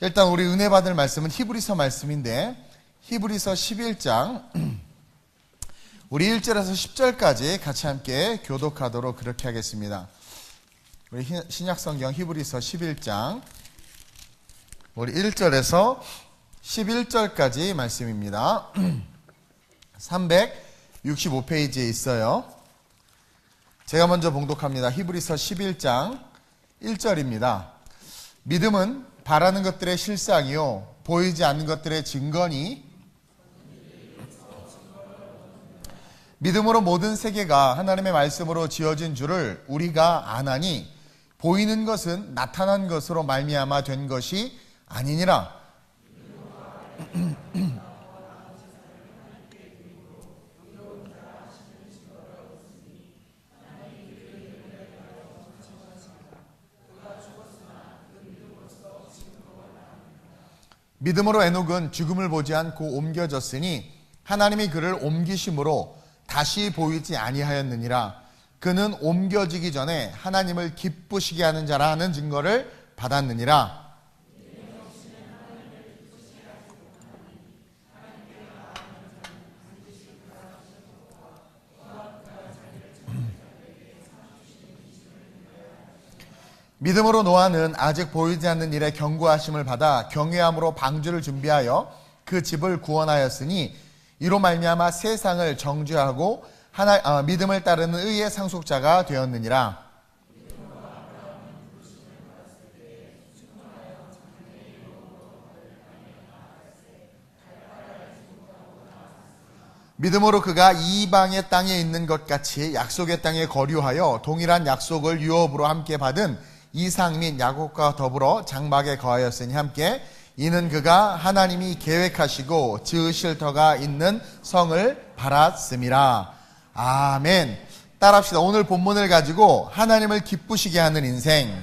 일단 우리 은혜 받을 말씀은 히브리서 말씀인데 히브리서 11장 우리 1절에서 10절까지 같이 함께 교독하도록 그렇게 하겠습니다. 우리 신약성경 히브리서 11장 우리 1절에서 11절까지 말씀입니다. 365페이지에 있어요. 제가 먼저 봉독합니다. 히브리서 11장 1절입니다. 믿음은 바라는 것들의 실상이요 보이지 않는 것들의 증거니 믿음으로 모든 세계가 하나님의 말씀으로 지어진 줄을 우리가 아나니 보이는 것은 나타난 것으로 말미암아 된 것이 아니니라. 믿음으로 에녹은 죽음을 보지 않고 옮겨졌으니 하나님이 그를 옮기심으로 다시 보이지 아니하였느니라. 그는 옮겨지기 전에 하나님을 기쁘시게 하는 자라는 증거를 받았느니라. 믿음으로 노아는 아직 보이지 않는 일에 경고하심을 받아 경외함으로 방주를 준비하여 그 집을 구원하였으니 이로 말미암아 세상을 정죄하고 믿음을 따르는 의의 상속자가 되었느니라. 믿음으로 그가 이방의 땅에 있는 것 같이 약속의 땅에 거류하여 동일한 약속을 유업으로 함께 받은 이삭 및 야곱과 더불어 장막에 거하였으니 함께 이는 그가 하나님이 계획하시고 지으실 터가 있는 성을 바랐음이라. 아멘. 따라합시다. 오늘 본문을 가지고 하나님을 기쁘시게 하는 인생.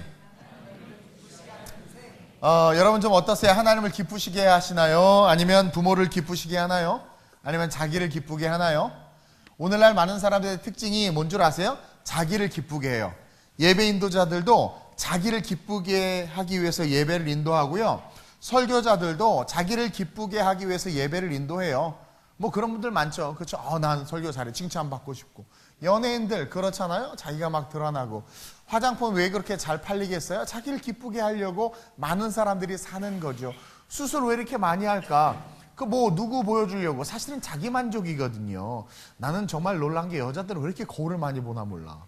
여러분 좀 어떠세요? 하나님을 기쁘시게 하시나요? 아니면 부모를 기쁘시게 하나요? 아니면 자기를 기쁘게 하나요? 오늘날 많은 사람들의 특징이 뭔 줄 아세요? 자기를 기쁘게 해요. 예배 인도자들도 자기를 기쁘게 하기 위해서 예배를 인도하고요. 설교자들도 자기를 기쁘게 하기 위해서 예배를 인도해요. 뭐 그런 분들 많죠. 그렇죠? 난 설교 잘해. 칭찬받고 싶고. 연예인들 그렇잖아요. 자기가 막 드러나고. 화장품 왜 그렇게 잘 팔리겠어요? 자기를 기쁘게 하려고 많은 사람들이 사는 거죠. 수술 왜 이렇게 많이 할까? 누구 보여주려고. 사실은 자기 만족이거든요. 나는 정말 놀란 게 여자들은 왜 이렇게 거울을 많이 보나 몰라.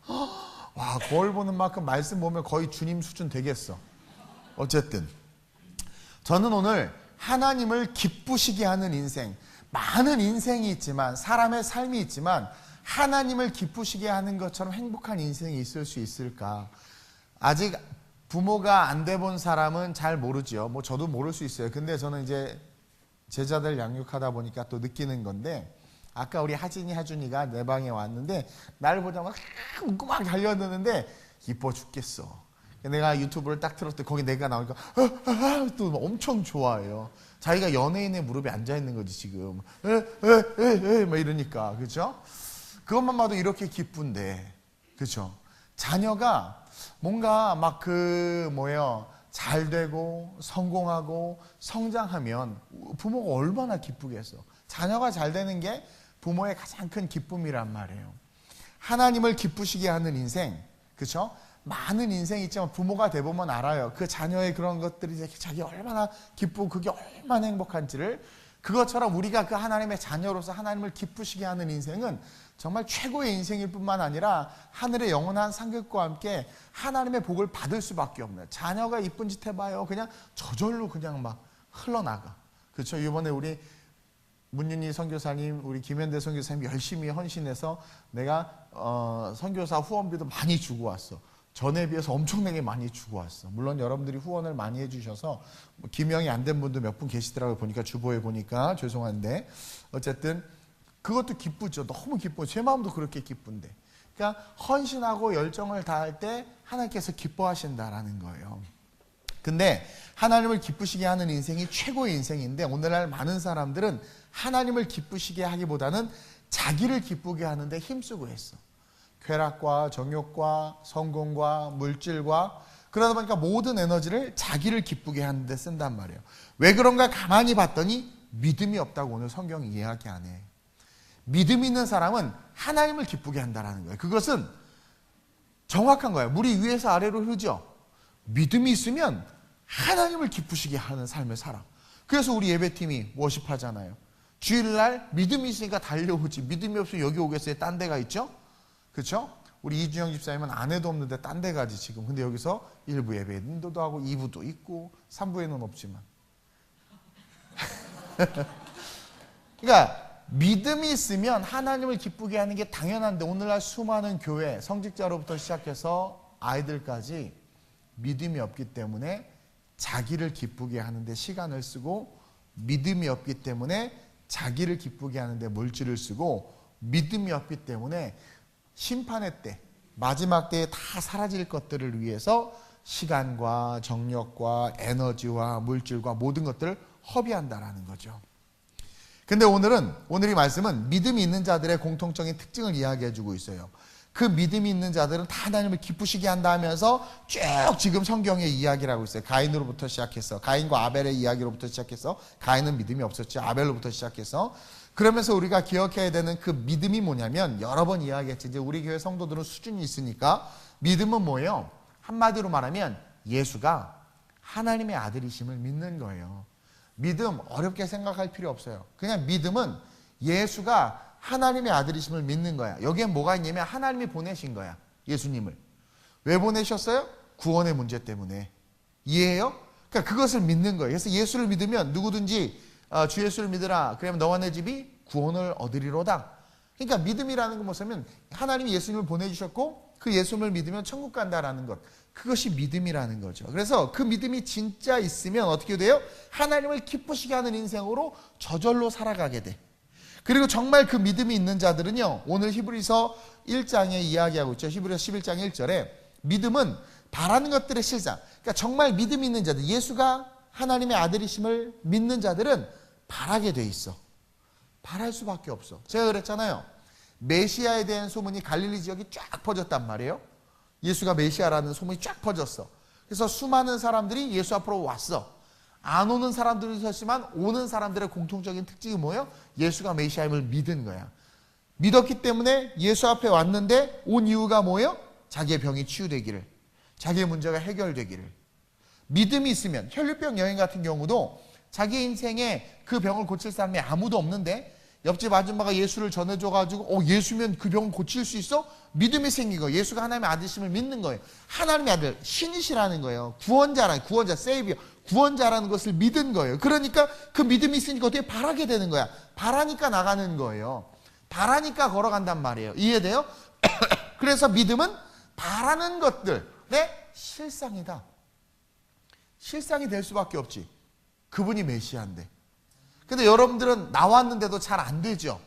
와, 거울 보는 만큼 말씀 보면 거의 주님 수준 되겠어. 어쨌든 저는 오늘 하나님을 기쁘시게 하는 인생, 많은 인생이 있지만 사람의 삶이 있지만 하나님을 기쁘시게 하는 것처럼 행복한 인생이 있을 수 있을까? 아직 부모가 안 돼 본 사람은 잘 모르죠. 저도 모를 수 있어요. 근데 저는 이제 제자들 양육하다 보니까 또 느끼는 건데, 아까 우리 하준이가 내 방에 왔는데 나를 보자마자 웃고 막 달려드는데 기뻐 죽겠어. 내가 유튜브를 딱 틀었더니 거기 내가 나오니까 또 엄청 좋아해요. 자기가 연예인의 무릎에 앉아있는 거지 지금. 막 이러니까. 그렇죠? 그것만 봐도 이렇게 기쁜데, 그렇죠? 자녀가 뭔가 막 잘 되고 성공하고 성장하면 부모가 얼마나 기쁘겠어. 자녀가 잘 되는 게 부모의 가장 큰 기쁨이란 말이에요. 하나님을 기쁘시게 하는 인생, 그렇죠? 많은 인생이 있지만 부모가 돼보면 알아요. 그 자녀의 그런 것들이 자기 얼마나 기쁘고 그게 얼마나 행복한지를. 그것처럼 우리가 그 하나님의 자녀로서 하나님을 기쁘시게 하는 인생은 정말 최고의 인생일 뿐만 아니라 하늘의 영원한 상급과 함께 하나님의 복을 받을 수밖에 없는. 자녀가 이쁜 짓 해봐요. 그냥 저절로 그냥 막 흘러나가. 그렇죠? 이번에 우리 문윤희 선교사님, 우리 김현대 선교사님 열심히 헌신해서 내가 선교사 후원비도 많이 주고 왔어. 전에 비해서 엄청나게 많이 주고 왔어. 물론 여러분들이 후원을 많이 해주셔서 기명이 안 된 분도 몇 분 계시더라고요. 보니까 주보에 보니까 죄송한데 어쨌든 그것도 기쁘죠. 너무 기뻐요. 제 마음도 그렇게 기쁜데. 그러니까 헌신하고 열정을 다할 때 하나님께서 기뻐하신다라는 거예요. 근데 하나님을 기쁘시게 하는 인생이 최고의 인생인데 오늘날 많은 사람들은 하나님을 기쁘시게 하기보다는 자기를 기쁘게 하는데 힘쓰고 있어. 쾌락과 정욕과 성공과 물질과 그러다 보니까 모든 에너지를 자기를 기쁘게 하는 데 쓴단 말이에요. 왜 그런가 가만히 봤더니 믿음이 없다고 오늘 성경이 이야기하네. 믿음 있는 사람은 하나님을 기쁘게 한다는 거예요. 그것은 정확한 거예요. 물이 위에서 아래로 흐르죠. 믿음이 있으면 하나님을 기쁘시게 하는 삶을 살아. 그래서 우리 예배팀이 워십하잖아요. 주일날 믿음이 있으니까 달려오지. 믿음이 없으면 여기 오겠어요? 딴 데가 있죠? 그렇죠? 우리 이준영 집사님은 아내도 없는데 딴 데 가지 지금. 근데 여기서 1부 예배 인도도 하고 2부도 있고 3부에는 없지만. 그러니까 믿음이 있으면 하나님을 기쁘게 하는 게 당연한데 오늘날 수많은 교회 성직자로부터 시작해서 아이들까지 믿음이 없기 때문에 자기를 기쁘게 하는데 시간을 쓰고, 믿음이 없기 때문에 자기를 기쁘게 하는데 물질을 쓰고, 믿음이 없기 때문에 심판의 때, 마지막 때에 다 사라질 것들을 위해서 시간과 정력과 에너지와 물질과 모든 것들을 허비한다라는 거죠. 근데 오늘 이 말씀은 믿음이 있는 자들의 공통적인 특징을 이야기해 주고 있어요. 그 믿음이 있는 자들은 다 하나님을 기쁘시게 한다 하면서 쭉 지금 성경의 이야기를 하고 있어요. 가인으로부터 시작해서, 가인과 아벨의 이야기로부터 시작해서, 가인은 믿음이 없었죠. 아벨로부터 시작해서. 그러면서 우리가 기억해야 되는 그 믿음이 뭐냐면, 여러 번 이야기했지. 이제 우리 교회 성도들은 수준이 있으니까 믿음은 뭐예요? 한마디로 말하면 예수가 하나님의 아들이심을 믿는 거예요. 믿음 어렵게 생각할 필요 없어요. 그냥 믿음은 예수가 하나님의 아들이심을 믿는 거야. 여기에 뭐가 있냐면 하나님이 보내신 거야. 예수님을. 왜 보내셨어요? 구원의 문제 때문에. 이해해요? 그러니까 그것을 믿는 거예요. 그래서 예수를 믿으면 누구든지 주 예수를 믿으라. 그러면 너와 내 집이 구원을 얻으리로다. 그러니까 믿음이라는 건 뭐냐면 하나님이 예수님을 보내주셨고 그 예수님을 믿으면 천국 간다라는 것. 그것이 믿음이라는 거죠. 그래서 그 믿음이 진짜 있으면 어떻게 돼요? 하나님을 기쁘시게 하는 인생으로 저절로 살아가게 돼. 그리고 정말 그 믿음이 있는 자들은요, 오늘 히브리서 1장에 이야기하고 있죠. 히브리서 11장 1절에 믿음은 바라는 것들의 실상. 그러니까 정말 믿음이 있는 자들, 예수가 하나님의 아들이심을 믿는 자들은 바라게 돼 있어. 바랄 수밖에 없어. 제가 그랬잖아요. 메시아에 대한 소문이 갈릴리 지역이 쫙 퍼졌단 말이에요. 예수가 메시아라는 소문이 쫙 퍼졌어. 그래서 수많은 사람들이 예수 앞으로 왔어. 안 오는 사람들도 있었지만 오는 사람들의 공통적인 특징이 뭐예요? 예수가 메시아임을 믿은 거야. 믿었기 때문에 예수 앞에 왔는데 온 이유가 뭐예요? 자기의 병이 치유되기를, 자기의 문제가 해결되기를. 믿음이 있으면, 혈류병 여인 같은 경우도 자기 인생에 그 병을 고칠 사람이 아무도 없는데 옆집 아줌마가 예수를 전해줘가지고 예수면 그 병을 고칠 수 있어? 믿음이 생긴 거예요. 예수가 하나님의 아들이심을 믿는 거예요. 하나님의 아들, 신이시라는 거예요. 구원자라는, 구원자, 세이비어, 구원자라는 것을 믿은 거예요. 그러니까 그 믿음이 있으니까 어떻게 바라게 되는 거야. 바라니까 나가는 거예요. 바라니까 걸어간단 말이에요. 이해돼요? 그래서 믿음은 바라는 것들의 실상이다. 실상이 될 수밖에 없지. 그분이 메시아인데. 근데 여러분들은 나왔는데도 잘 안 되죠.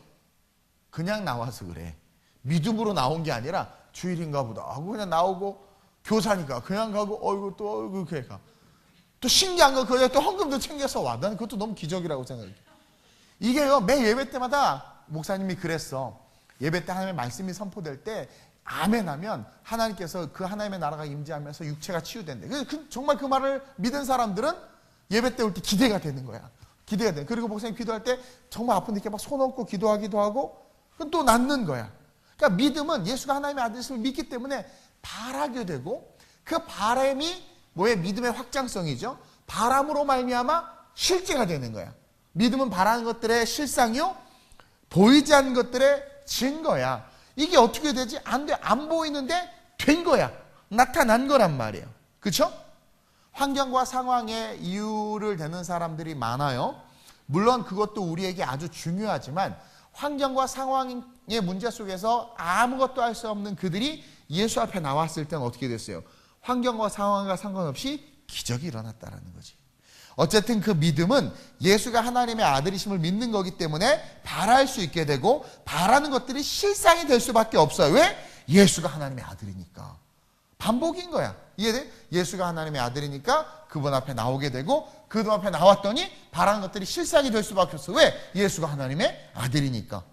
그냥 나와서 그래. 믿음으로 나온 게 아니라 주일인가 보다 하고 그냥 나오고, 교사니까 그냥 가고, 어이구 그래 가. 또 신기한 거 그냥 또 헌금도 챙겨서 와. 나는 그것도 너무 기적이라고 생각해. 이게요, 매 예배 때마다 목사님이 그랬어. 예배 때 하나님의 말씀이 선포될 때 아멘 하면 하나님께서 그 하나님의 나라가 임재하면서 육체가 치유된대. 정말 그 말을 믿은 사람들은 예배 때 올 때 기대가 되는 거야. 기대가 돼. 그리고 목사님 기도할 때 정말 아픈데 이렇게 막 손 얹고 기도하기도 하고, 그건 또 낫는 거야. 그러니까 믿음은 예수가 하나님의 아들이심을 믿기 때문에 바라게 되고, 그 바람이 뭐의 믿음의 확장성이죠. 바람으로 말미암아 실제가 되는 거야. 믿음은 바라는 것들의 실상이요, 보이지 않는 것들의 증거야. 이게 어떻게 되지? 안 돼. 안 보이는데 된 거야. 나타난 거란 말이에요. 그렇죠? 환경과 상황에 이유를 대는 사람들이 많아요. 물론 그것도 우리에게 아주 중요하지만 환경과 상황의 문제 속에서 아무것도 할 수 없는 그들이 예수 앞에 나왔을 때는 어떻게 됐어요? 환경과 상황과 상관없이 기적이 일어났다는 거지. 어쨌든 그 믿음은 예수가 하나님의 아들이심을 믿는 거기 때문에 바랄 수 있게 되고, 바라는 것들이 실상이 될 수밖에 없어요. 왜? 예수가 하나님의 아들이니까. 반복인 거야. 이해돼? 예수가 하나님의 아들이니까 그분 앞에 나오게 되고, 그분 앞에 나왔더니 바라는 것들이 실상이 될 수밖에 없어. 왜? 예수가 하나님의 아들이니까.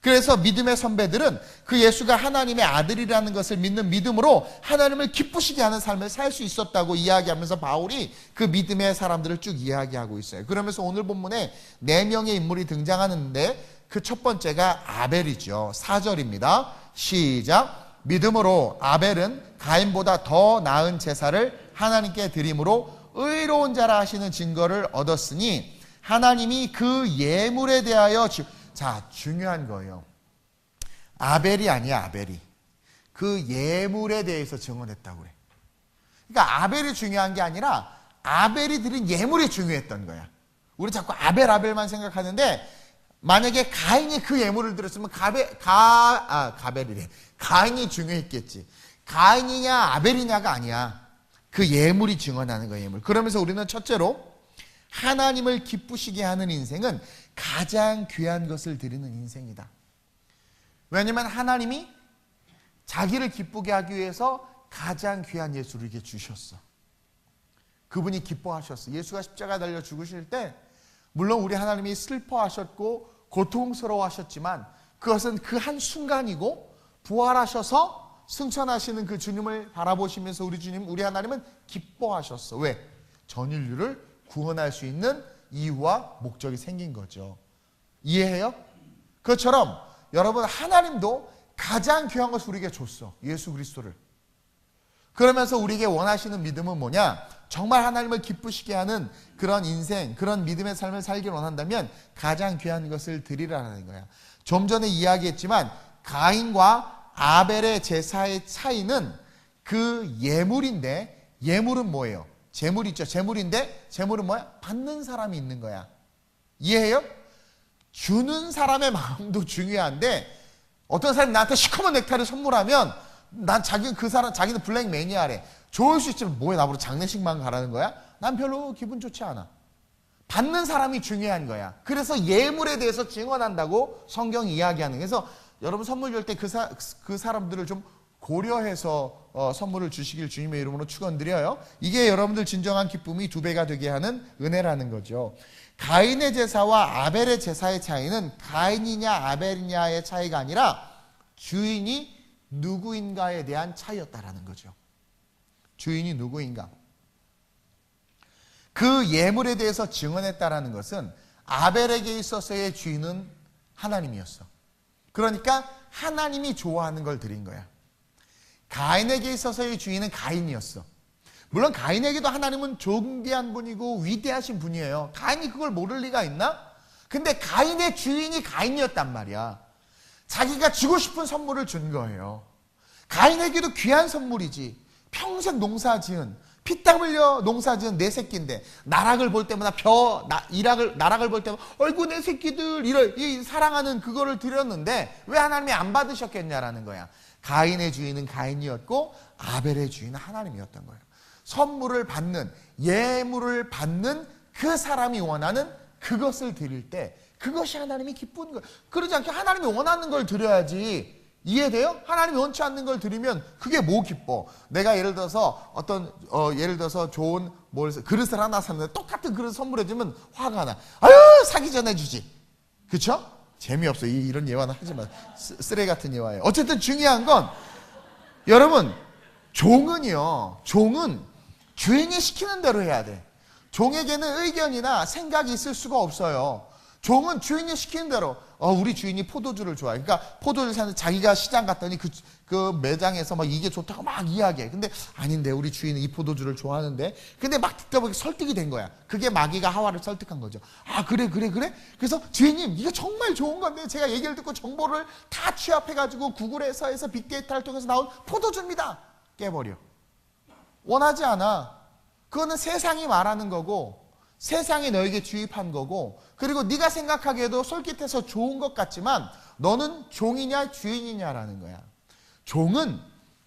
그래서 믿음의 선배들은 그 예수가 하나님의 아들이라는 것을 믿는 믿음으로 하나님을 기쁘시게 하는 삶을 살 수 있었다고 이야기하면서 바울이 그 믿음의 사람들을 쭉 이야기하고 있어요. 그러면서 오늘 본문에 4명의 인물이 등장하는데 그 첫 번째가 아벨이죠. 4절입니다. 시작. 믿음으로 아벨은 가인보다 더 나은 제사를 하나님께 드림으로 의로운 자라 하시는 증거를 얻었으니 하나님이 그 예물에 대하여 자, 중요한 거예요. 아벨이 아니야, 아벨이. 그 예물에 대해서 증언했다고 그래. 그러니까 아벨이 중요한 게 아니라 아벨이 드린 예물이 중요했던 거야. 우리 자꾸 아벨만 생각하는데 만약에 가인이 그 예물을 드렸으면 가인이 중요했겠지. 가인이냐 아벨이냐가 아니야. 그 예물이 증언하는 거야, 예물. 그러면서 우리는 첫째로 하나님을 기쁘시게 하는 인생은 가장 귀한 것을 드리는 인생이다. 왜냐하면 하나님이 자기를 기쁘게 하기 위해서 가장 귀한 예수를 이렇게 주셨어. 그분이 기뻐하셨어. 예수가 십자가 달려 죽으실 때 물론 우리 하나님이 슬퍼하셨고 고통스러워하셨지만 그것은 그 한 순간이고 부활하셔서 승천하시는 그 주님을 바라보시면서 우리 하나님은 기뻐하셨어. 왜? 전 인류를 구원할 수 있는 이유와 목적이 생긴 거죠. 이해해요? 그것처럼 여러분 하나님도 가장 귀한 것을 우리에게 줬어. 예수 그리스도를. 그러면서 우리에게 원하시는 믿음은 뭐냐? 정말 하나님을 기쁘시게 하는 그런 인생, 그런 믿음의 삶을 살길 원한다면 가장 귀한 것을 드리라는 거야. 좀 전에 이야기했지만 가인과 아벨의 제사의 차이는 그 예물인데, 예물은 뭐예요? 재물 있죠. 재물인데 재물은 뭐야? 받는 사람이 있는 거야. 이해해요? 주는 사람의 마음도 중요한데 어떤 사람이 나한테 시커먼 넥타이를 선물하면 난 자기는 블랙 매니아래. 좋을 수 있지만 뭐해 나보고 장례식만 가라는 거야? 난 별로 기분 좋지 않아. 받는 사람이 중요한 거야. 그래서 예물에 대해서 증언한다고 성경이 이야기하는. 그래서 여러분 선물 줄 때 그 사람들을 좀 고려해서 선물을 주시길 주님의 이름으로 축원드려요. 이게 여러분들 진정한 기쁨이 2배가 되게 하는 은혜라는 거죠. 가인의 제사와 아벨의 제사의 차이는 가인이냐 아벨이냐의 차이가 아니라 주인이 누구인가에 대한 차이였다라는 거죠. 주인이 누구인가. 그 예물에 대해서 증언했다라는 것은 아벨에게 있어서의 주인은 하나님이었어. 그러니까 하나님이 좋아하는 걸 드린 거야. 가인에게 있어서의 주인은 가인이었어. 물론 가인에게도 하나님은 존귀한 분이고 위대하신 분이에요. 가인이 그걸 모를 리가 있나? 근데 가인의 주인이 가인이었단 말이야. 자기가 주고 싶은 선물을 준 거예요. 가인에게도 귀한 선물이지. 평생 농사지은, 피땀 흘려 농사지은 내 새끼인데 나락을 볼 때마다 나락을 볼 때마다 어이구 내 새끼들 이 사랑하는 그거를 드렸는데 왜 하나님이 안 받으셨겠냐라는 거야. 가인의 주인은 가인이었고 아벨의 주인은 하나님이었던 거예요. 선물을 받는, 예물을 받는 그 사람이 원하는 그것을 드릴 때 그것이 하나님이 기쁜 거예요. 그러지 않게 하나님이 원하는 걸 드려야지. 이해돼요? 하나님이 원치 않는 걸 드리면 그게 뭐 기뻐? 내가 예를 들어서 좋은 그릇을 하나 샀는데 똑같은 그릇 선물해주면 화가 나. 아유 사기 전에 주지. 그쵸? 재미없어. 이런 예화는 하지 마. 쓰레기 같은 예화예요. 어쨌든 중요한 건 여러분 종은 주인이 시키는 대로 해야 돼. 종에게는 의견이나 생각이 있을 수가 없어요. 종은 주인이 시키는 대로. 우리 주인이 포도주를 좋아해. 그러니까 포도주를 사는데 자기가 시장 갔더니 그 매장에서 막 이게 좋다고 막 이야기해. 근데 아닌데 우리 주인은 이 포도주를 좋아하는데. 근데 막 듣다 보니 설득이 된 거야. 그게 마귀가 하와를 설득한 거죠. 아 그래. 그래서 주인님 이거 정말 좋은 건데 제가 얘기를 듣고 정보를 다 취합해가지고 구글에서 해서 빅데이터를 통해서 나온 포도주입니다. 깨버려. 원하지 않아. 그거는 세상이 말하는 거고 세상이 너에게 주입한 거고 그리고 네가 생각하기에도 솔깃해서 좋은 것 같지만 너는 종이냐 주인이냐라는 거야. 종은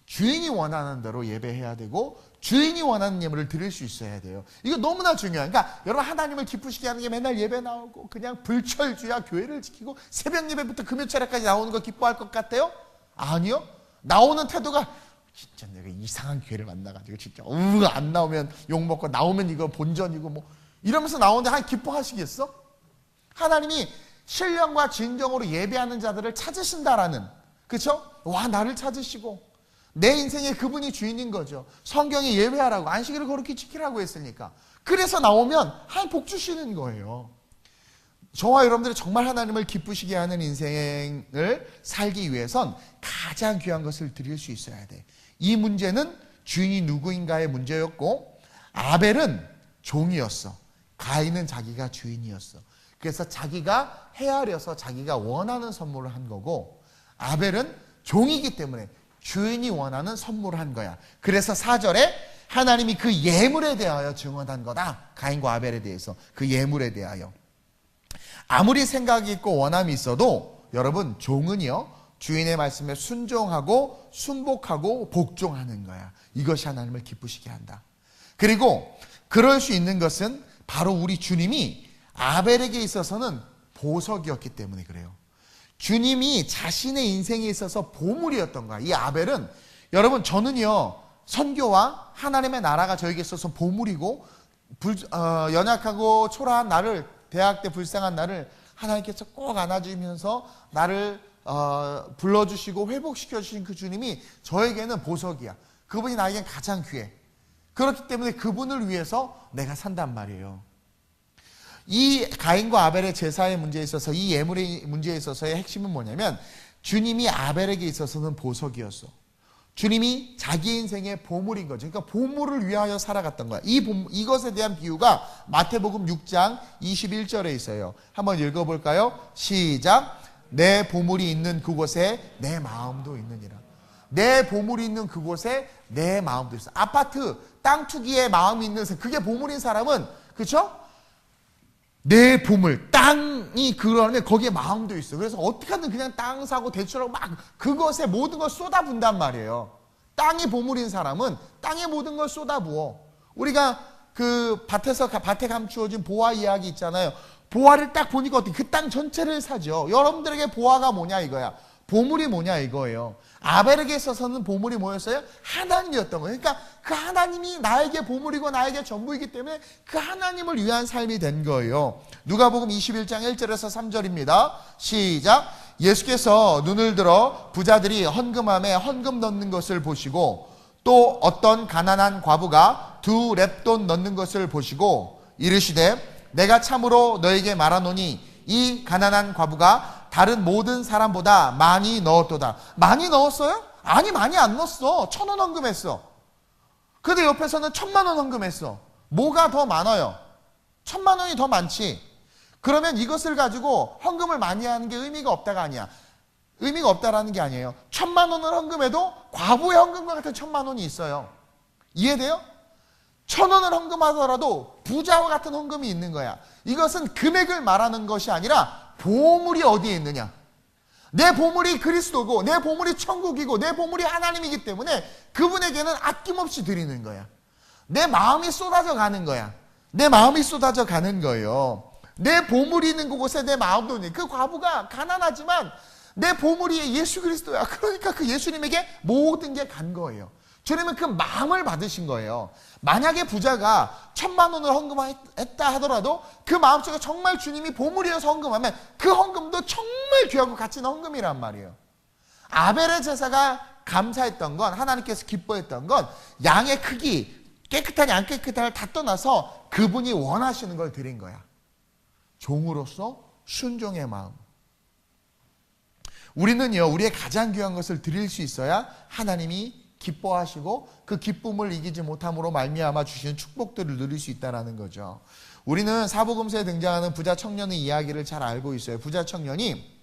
주인이 원하는 대로 예배해야 되고 주인이 원하는 예물을 드릴 수 있어야 돼요. 이거 너무나 중요해요. 그러니까 여러분 하나님을 기쁘시게 하는 게 맨날 예배 나오고 그냥 불철주야 교회를 지키고 새벽 예배부터 금요 철야까지 나오는 거 기뻐할 것 같아요? 아니요. 나오는 태도가 진짜 내가 이상한 교회를 만나가지고 진짜 안 나오면 욕먹고 나오면 이거 본전이고 뭐 이러면서 나오는데 하나님 기뻐하시겠어? 하나님이 신령과 진정으로 예배하는 자들을 찾으신다라는, 그렇죠? 와, 나를 찾으시고 내 인생에 그분이 주인인 거죠. 성경에 예배하라고, 안식일을 거룩히 지키라고 했으니까. 그래서 나오면 하나님 복 주시는 거예요. 저와 여러분들이 정말 하나님을 기쁘시게 하는 인생을 살기 위해선 가장 귀한 것을 드릴 수 있어야 돼. 이 문제는 주인이 누구인가의 문제였고, 아벨은 종이었어. 가인은 자기가 주인이었어. 그래서 자기가 헤아려서 자기가 원하는 선물을 한 거고, 아벨은 종이기 때문에 주인이 원하는 선물을 한 거야. 그래서 4절에 하나님이 그 예물에 대하여 증언한 거다. 가인과 아벨에 대해서, 그 예물에 대하여. 아무리 생각이 있고 원함이 있어도 여러분, 종은요, 주인의 말씀에 순종하고 순복하고 복종하는 거야. 이것이 하나님을 기쁘시게 한다. 그리고 그럴 수 있는 것은 바로 우리 주님이 아벨에게 있어서는 보석이었기 때문에 그래요. 주님이 자신의 인생에 있어서 보물이었던 거야. 이 아벨은, 여러분, 저는요, 선교와 하나님의 나라가 저에게 있어서 보물이고, 연약하고 초라한 나를, 대학 때 불쌍한 나를 하나님께서 꼭 안아주면서 나를 불러주시고 회복시켜주신 그 주님이 저에게는 보석이야. 그분이 나에겐 가장 귀해. 그렇기 때문에 그분을 위해서 내가 산단 말이에요. 이 가인과 아벨의 제사의 문제에 있어서, 이 예물의 문제에 있어서의 핵심은 뭐냐면, 주님이 아벨에게 있어서는 보석이었어. 주님이 자기 인생의 보물인 거죠. 그러니까 보물을 위하여 살아갔던 거야. 이것에 대한 비유가 마태복음 6장 21절에 있어요. 한번 읽어볼까요? 시작. 내 보물이 있는 그곳에 내 마음도 있느니라. 내 보물이 있는 그곳에 내 마음도 있어. 아파트, 땅 투기에 마음이 있는 사람, 그게 보물인 사람은, 그렇죠? 내 보물, 땅이 그러면 거기에 마음도 있어. 그래서 어떻게 하든 그냥 땅 사고 대출하고 막 그것에 모든 걸 쏟아붓는단 말이에요. 땅이 보물인 사람은 땅에 모든 걸 쏟아부어. 우리가 그 밭에 감추어진 보화 이야기 있잖아요. 보화를 딱 보니까 어떻게 그 땅 전체를 사죠. 여러분들에게 보화가 뭐냐 이거야. 보물이 뭐냐 이거예요. 아벨에게 있어서는 보물이 뭐였어요? 하나님이었던 거예요. 그러니까 그 하나님이 나에게 보물이고 나에게 전부이기 때문에 그 하나님을 위한 삶이 된 거예요. 누가복음 21장 1절에서 3절입니다. 시작. 예수께서 눈을 들어 부자들이 헌금함에 헌금 넣는 것을 보시고, 또 어떤 가난한 과부가 2 렙돈 넣는 것을 보시고 이르시되, 내가 참으로 너에게 말하노니 이 가난한 과부가 다른 모든 사람보다 많이 넣었도다. 많이 넣었어요? 아니, 많이 안 넣었어. 1,000원 헌금했어. 근데 옆에서는 1,000만 원 헌금했어. 뭐가 더 많아요? 1,000만 원이 더 많지. 그러면 이것을 가지고 헌금을 많이 하는 게 의미가 없다가 아니야. 의미가 없다라는 게 아니에요. 1,000만 원을 헌금해도 과부의 헌금과 같은 1,000만 원이 있어요. 이해돼요? 1,000원을 헌금하더라도 부자와 같은 헌금이 있는 거야. 이것은 금액을 말하는 것이 아니라 보물이 어디에 있느냐. 내 보물이 그리스도고 내 보물이 천국이고 내 보물이 하나님이기 때문에 그분에게는 아낌없이 드리는 거야. 내 마음이 쏟아져 가는 거야. 내 마음이 쏟아져 가는 거예요. 내 보물이 있는 그곳에 내 마음도 있는. 그 과부가 가난하지만 내 보물이 예수 그리스도야. 그러니까 그 예수님에게 모든 게 간 거예요. 주님은 그 마음을 받으신 거예요. 만약에 부자가 1,000만 원을 헌금했다 하더라도 그 마음속에 정말 주님이 보물이어서 헌금하면 그 헌금도 정말 귀하고 가치 있는 헌금이란 말이에요. 아벨의 제사가 감사했던 건, 하나님께서 기뻐했던 건 양의 크기, 깨끗하냐 안 깨끗하냐를 다 떠나서 그분이 원하시는 걸 드린 거야. 종으로서 순종의 마음. 우리는요, 우리의 가장 귀한 것을 드릴 수 있어야 하나님이 기뻐하시고 그 기쁨을 이기지 못함으로 말미암아 주시는 축복들을 누릴 수 있다는 거죠. 우리는 사복음서에 등장하는 부자 청년의 이야기를 잘 알고 있어요. 부자 청년이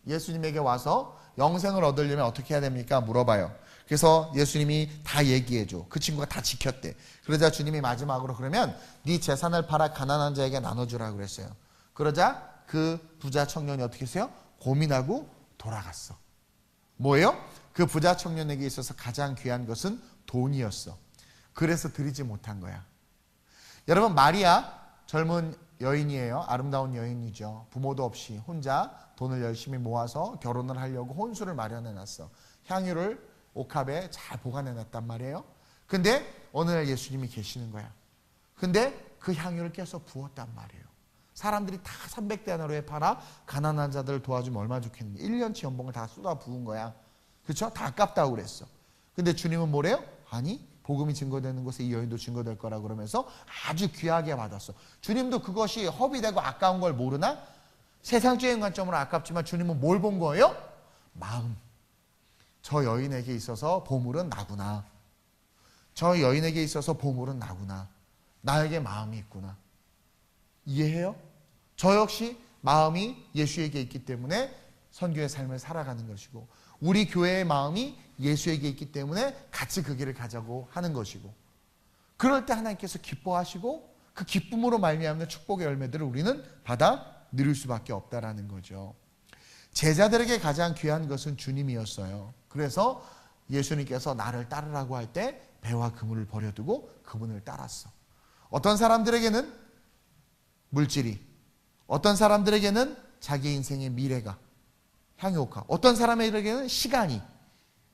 예수님에게 와서 영생을 얻으려면 어떻게 해야 됩니까? 물어봐요. 그래서 예수님이 다 얘기해줘. 그 친구가 다 지켰대. 그러자 주님이 마지막으로, 그러면 네 재산을 팔아 가난한 자에게 나눠주라고 그랬어요. 그러자 그 부자 청년이 어떻게 했어요? 고민하고 돌아갔어. 뭐예요? 그 부자 청년에게 있어서 가장 귀한 것은 돈이었어. 그래서 드리지 못한 거야. 여러분, 마리아 젊은 여인이에요. 아름다운 여인이죠. 부모도 없이 혼자 돈을 열심히 모아서 결혼을 하려고 혼수를 마련해놨어. 향유를 옥합에 잘 보관해놨단 말이에요. 근데 어느 날 예수님이 계시는 거야. 근데 그 향유를 깨서 부었단 말이에요. 사람들이 다 300데나리오에 팔아 가난한 자들을 도와주면 얼마나 좋겠는데 1년치 연봉을 다 쏟아 부은 거야. 그렇죠? 다 아깝다고 그랬어. 근데 주님은 뭐래요? 아니, 복음이 증거되는 곳에 이 여인도 증거될 거라 그러면서 아주 귀하게 받았어. 주님도 그것이 허비되고 아까운 걸 모르나? 세상적인 관점으로 아깝지만 주님은 뭘 본 거예요? 마음. 저 여인에게 있어서 보물은 나구나. 저 여인에게 있어서 보물은 나구나. 나에게 마음이 있구나. 이해해요? 저 역시 마음이 예수에게 있기 때문에 선교의 삶을 살아가는 것이고, 우리 교회의 마음이 예수에게 있기 때문에 같이 그 길을 가자고 하는 것이고, 그럴 때 하나님께서 기뻐하시고 그 기쁨으로 말미암는 축복의 열매들을 우리는 받아 누릴 수밖에 없다라는 거죠. 제자들에게 가장 귀한 것은 주님이었어요. 그래서 예수님께서 나를 따르라고 할 때 배와 그물을 버려두고 그분을 따랐어. 어떤 사람들에게는 물질이, 어떤 사람들에게는 자기 인생의 미래가, 향유가, 어떤 사람에게는 시간이,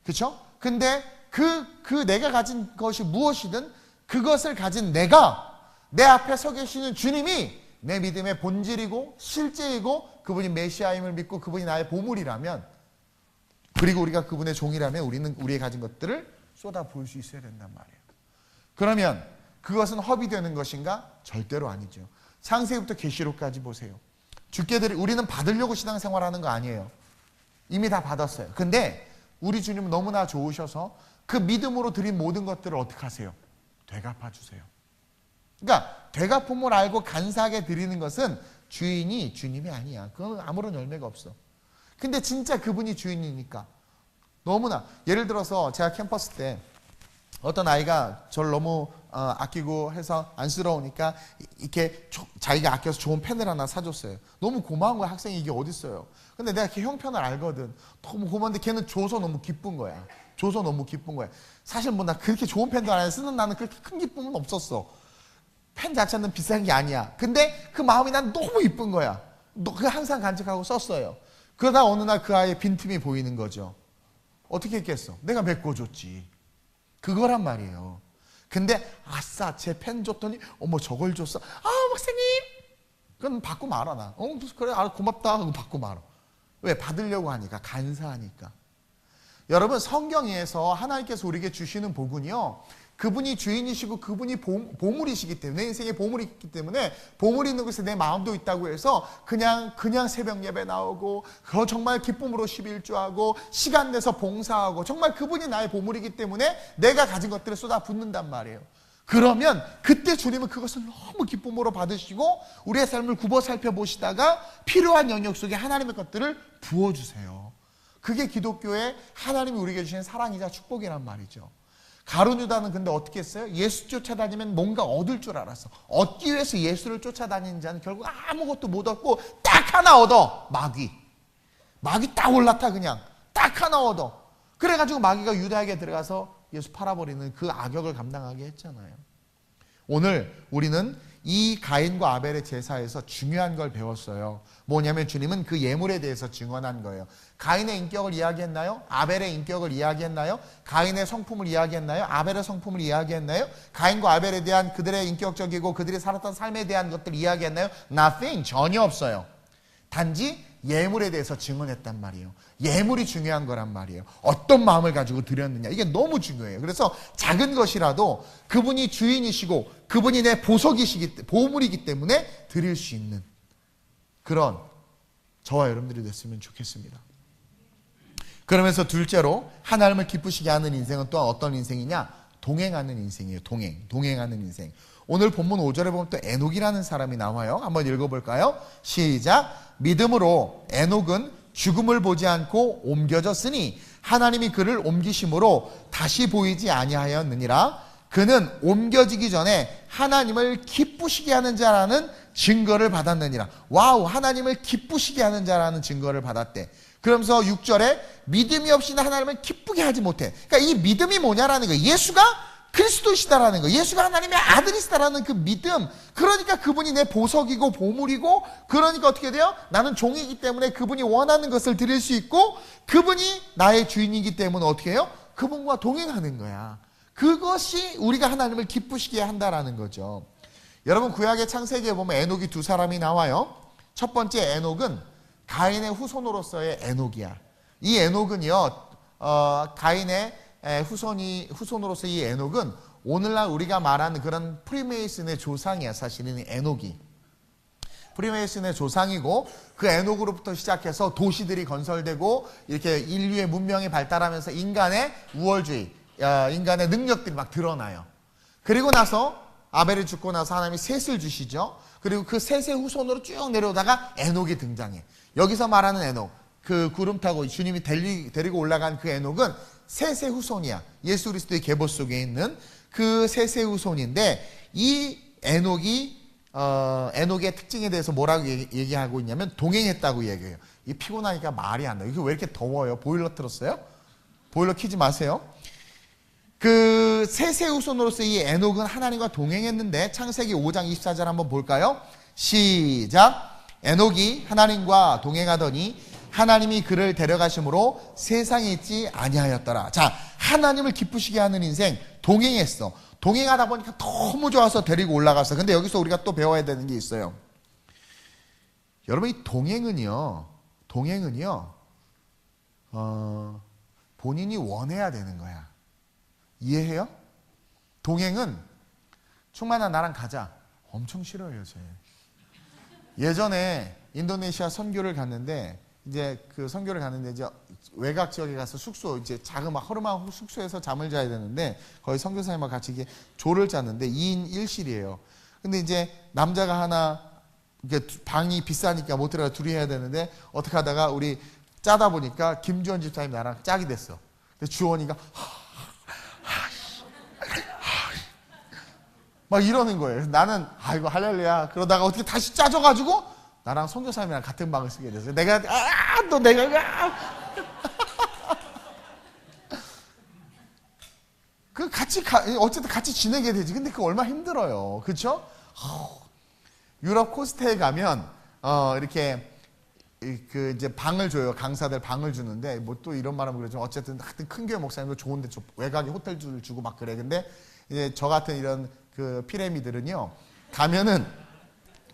그렇죠? 근데 그 내가 가진 것이 무엇이든 그것을 가진 내가, 내 앞에 서 계시는 주님이 내 믿음의 본질이고 실제이고 그분이 메시아임을 믿고 그분이 나의 보물이라면, 그리고 우리가 그분의 종이라면 우리는 우리의 가진 것들을 쏟아 부을 수 있어야 된단 말이에요. 그러면 그것은 허비되는 것인가? 절대로 아니죠. 창세기부터 계시록까지 보세요. 우리는 받으려고 신앙생활하는 거 아니에요. 이미 다 받았어요. 근데 우리 주님은 너무나 좋으셔서 그 믿음으로 드린 모든 것들을 어떻게 하세요? 되갚아 주세요. 그러니까 되갚음을 알고 간사하게 드리는 것은 주인이 주님이 아니야. 그건 아무런 열매가 없어. 근데 진짜 그분이 주인이니까 너무나, 예를 들어서 제가 캠퍼스 때 어떤 아이가 저를 너무 아끼고 해서 안쓰러우니까 이렇게 자기가 아껴서 좋은 펜을 하나 사줬어요. 너무 고마운 거야. 학생이 이게 어딨어요. 근데 내가 걔 형편을 알거든. 너무 고마운데 걔는 줘서 너무 기쁜 거야. 줘서 너무 기쁜 거야. 사실 뭐 나 그렇게 좋은 펜도 안 쓰는 나는 그렇게 큰 기쁨은 없었어. 펜 자체는 비싼 게 아니야. 근데 그 마음이 난 너무 이쁜 거야. 그 항상 간직하고 썼어요. 그러다 어느 날 그 아이의 빈틈이 보이는 거죠. 어떻게 했겠어? 내가 메꿔줬지. 그거란 말이에요. 근데 아싸 제 펜 줬더니 어머 저걸 줬어. 아 목사님, 그건 받고 말아. 나 그래 고맙다 하고 받고 말아. 왜? 받으려고 하니까, 간사하니까. 여러분, 성경에서 하나님께서 우리에게 주시는 복은요, 그분이 주인이시고 그분이 보물이시기 때문에, 내 인생에 보물이 있기 때문에, 보물이 있는 곳에 내 마음도 있다고 해서 그냥 새벽 예배 나오고 정말 기쁨으로 11조하고 시간 내서 봉사하고 정말 그분이 나의 보물이기 때문에 내가 가진 것들을 쏟아붓는단 말이에요. 그러면 그때 주님은 그것을 너무 기쁨으로 받으시고 우리의 삶을 굽어 살펴보시다가 필요한 영역 속에 하나님의 것들을 부어주세요. 그게 기독교의 하나님이 우리에게 주신 사랑이자 축복이란 말이죠. 가룟 유다는 근데 어떻게 했어요? 예수 쫓아다니면 뭔가 얻을 줄 알았어. 얻기 위해서 예수를 쫓아다니는 자는 결국 아무것도 못 얻고 딱 하나 얻어. 마귀 딱 올라타. 그냥 딱 하나 얻어. 그래가지고 마귀가 유다에게 들어가서 예수 팔아버리는 그 악역을 감당하게 했잖아요. 오늘 우리는 이 가인과 아벨의 제사에서 중요한 걸 배웠어요. 뭐냐면 주님은 그 예물에 대해서 증언한 거예요. 가인의 인격을 이야기했나요? 아벨의 인격을 이야기했나요? 가인의 성품을 이야기했나요? 아벨의 성품을 이야기했나요? 가인과 아벨에 대한 그들의 인격적이고 그들이 살았던 삶에 대한 것들 이야기했나요? Nothing. 전혀 없어요. 단지 예물에 대해서 증언했단 말이에요. 예물이 중요한 거란 말이에요. 어떤 마음을 가지고 드렸느냐, 이게 너무 중요해요. 그래서 작은 것이라도 그분이 주인이시고 그분이 내 보물이기 때문에 드릴 수 있는 그런 저와 여러분들이 됐으면 좋겠습니다. 그러면서 둘째로 하나님을 기쁘시게 하는 인생은 또한 어떤 인생이냐? 동행하는 인생이에요. 동행하는 인생. 오늘 본문 5절에 보면 또 에녹이라는 사람이 나와요. 한번 읽어볼까요? 시작. 믿음으로 에녹은 죽음을 보지 않고 옮겨졌으니 하나님이 그를 옮기심으로 다시 보이지 아니하였느니라. 그는 옮겨지기 전에 하나님을 기쁘시게 하는 자라는 증거를 받았느니라. 와우, 하나님을 기쁘시게 하는 자라는 증거를 받았대. 그러면서 6절에 믿음이 없이는 하나님을 기쁘게 하지 못해. 그러니까 이 믿음이 뭐냐라는 거예요. 예수가 그리스도시다라는 거, 예수가 하나님의 아들이시다라는 그 믿음. 그러니까 그분이 내 보석이고 보물이고, 그러니까 어떻게 돼요? 나는 종이기 때문에 그분이 원하는 것을 드릴 수 있고, 그분이 나의 주인이기 때문에 어떻게 해요? 그분과 동행하는 거야. 그것이 우리가 하나님을 기쁘시게 한다라는 거죠. 여러분 구약의 창세기에 보면 에녹이 두 사람이 나와요. 첫 번째 에녹은 가인의 후손으로서의 에녹이야. 이 에녹은요, 가인의 후손으로서 이 에녹은 오늘날 우리가 말하는 그런 프리메이슨의 조상이야. 사실은 에녹이 프리메이슨의 조상이고, 그 에녹으로부터 시작해서 도시들이 건설되고 이렇게 인류의 문명이 발달하면서 인간의 우월주의, 인간의 능력들이 막 드러나요. 그리고 나서 아벨이 죽고 나서 하나님이 셋을 주시죠. 그리고 그 셋의 후손으로 쭉 내려오다가 에녹이 등장해. 여기서 말하는 에녹, 그 구름 타고 주님이 데리고 올라간 그 에녹은 셋의 후손이야. 예수 그리스도의 계보 속에 있는 그 셋의 후손인데, 이 에녹의 특징에 대해서 뭐라고 얘기하고 있냐면 동행했다고 얘기해요. 이 피곤하니까 말이 안 나요. 이게 왜 이렇게 더워요? 보일러 틀었어요? 보일러 켜지 마세요. 그 셋의 후손으로서 이 에녹은 하나님과 동행했는데, 창세기 5장 24절 한번 볼까요? 시작. 에녹이 하나님과 동행하더니 하나님이 그를 데려가심으로 세상에 있지 아니하였더라. 자, 하나님을 기쁘시게 하는 인생, 동행했어. 동행하다 보니까 너무 좋아서 데리고 올라갔어. 근데 여기서 우리가 또 배워야 되는 게 있어요. 여러분, 이 동행은요, 본인이 원해야 되는 거야. 이해해요? 동행은 충만아 나랑 가자. 엄청 싫어요, 쟤. 예전에 인도네시아 선교를 갔는데, 이제 외곽 지역에 가서 숙소, 이제 작은 막 허름한 숙소에서 잠을 자야 되는데, 거기 선교사님과 같이 이게 조를 짰는데 2인 1실이에요. 근데 이제 남자가 하나, 방이 비싸니까 못 들어가 둘이 해야 되는데, 어떻게 하다가 우리 짜다 보니까 김주원 집사님 나랑 짝이 됐어. 근데 주원이가 막 이러는 거예요. 나는 아이고 할렐루야. 그러다가 어떻게 다시 짜져가지고 나랑 선교사님이랑 같은 방을 쓰게 됐어요. 내가 어쨌든 같이 지내게 되지. 근데 그거 얼마나 힘들어요. 그렇죠? 유럽 코스트에 가면 이렇게 이제 방을 줘요. 강사들 방을 주는데, 뭐 또 이런 말하면 그러죠. 어쨌든 하여튼 큰 교회 목사님도 좋은데 외곽에 호텔을 주고 막 그래. 근데 이제 저 같은 이런 그 피라미드는요, 가면은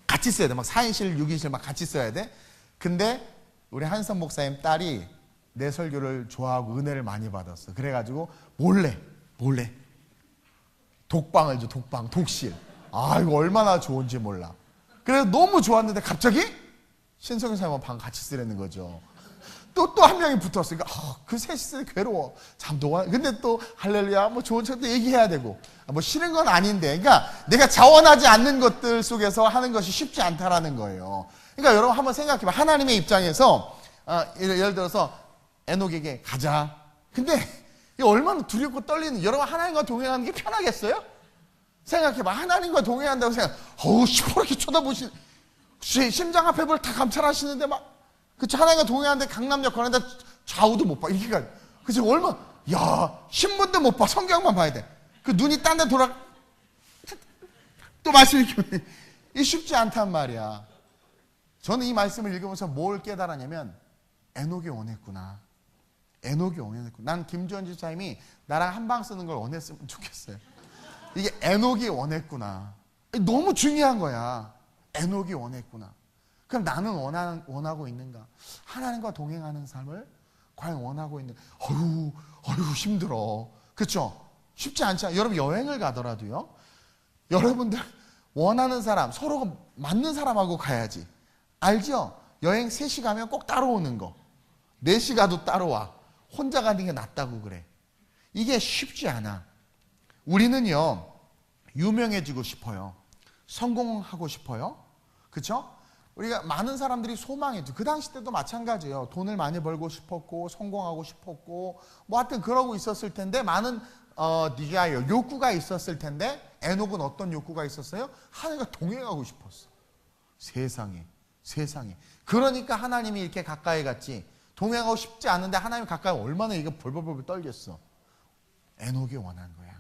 같이 써야 돼. 막 4인실, 6인실 막 같이 써야 돼. 근데 우리 한선 목사님 딸이 내 설교를 좋아하고 은혜를 많이 받았어. 그래가지고 몰래 독방을 줘. 독실. 아, 이거 얼마나 좋은지 몰라. 그래서 너무 좋았는데 갑자기 신성현 사님하고 방 같이 쓰라는 거죠. 또 한 명이 붙었어. 그러니까 그 셋이 쓰니 괴로워. 참 근데 또 할렐루야 뭐 좋은 척도 얘기해야 되고, 뭐 싫은 건 아닌데, 그러니까 내가 자원하지 않는 것들 속에서 하는 것이 쉽지 않다라는 거예요. 그러니까 여러분 한번 생각해봐. 하나님의 입장에서 예를 들어서 에녹에게 가자. 근데 얼마나 두렵고 떨리는, 여러분 하나님과 동행하는 게 편하겠어요? 생각해봐. 하나님과 동행한다고 시퍼렇게 쳐다보시는, 심장 앞에 다 감찰하시는데 막, 그치, 하나님과 동행하는데 강남역 걸어다 좌우도 못 봐. 이게, 그치, 신문도 못 봐. 성경만 봐야 돼. 그 눈이 딴 데 또 말씀 읽으면, 이게 쉽지 않단 말이야. 저는 이 말씀을 읽으면서 뭘 깨달았냐면, 에녹이 원했구나. 난 김주원 집사님이 나랑 한 방 쓰는 걸 원했으면 좋겠어요. 이게 에녹이 원했구나. 너무 중요한 거야. 에녹이 원했구나. 그럼 나는 원하고 있는가? 하나님과 동행하는 삶을 과연 원하고 있는가? 어휴 힘들어. 그렇죠? 쉽지 않지 않아요? 여러분 여행을 가더라도요, 여러분들 원하는 사람, 서로가 맞는 사람하고 가야지. 알죠? 여행 3시 가면 꼭 따라오는 거, 4시 가도 따라와. 혼자 가는 게 낫다고 그래. 이게 쉽지 않아. 우리는요, 유명해지고 싶어요. 성공하고 싶어요. 그렇죠? 우리가 많은 사람들이 소망했죠. 그 당시 때도 마찬가지예요. 돈을 많이 벌고 싶었고, 성공하고 싶었고, 뭐 하여튼 그러고 있었을 텐데, 많은 욕구가 있었을 텐데, 에녹은 어떤 욕구가 있었어요? 하나님과 동행하고 싶었어. 세상에. 그러니까 하나님이 이렇게 가까이 갔지. 동행하고 싶지 않은데 하나님 가까이 얼마나 이거 벌벌벌 떨겠어. 에녹이 원한 거야.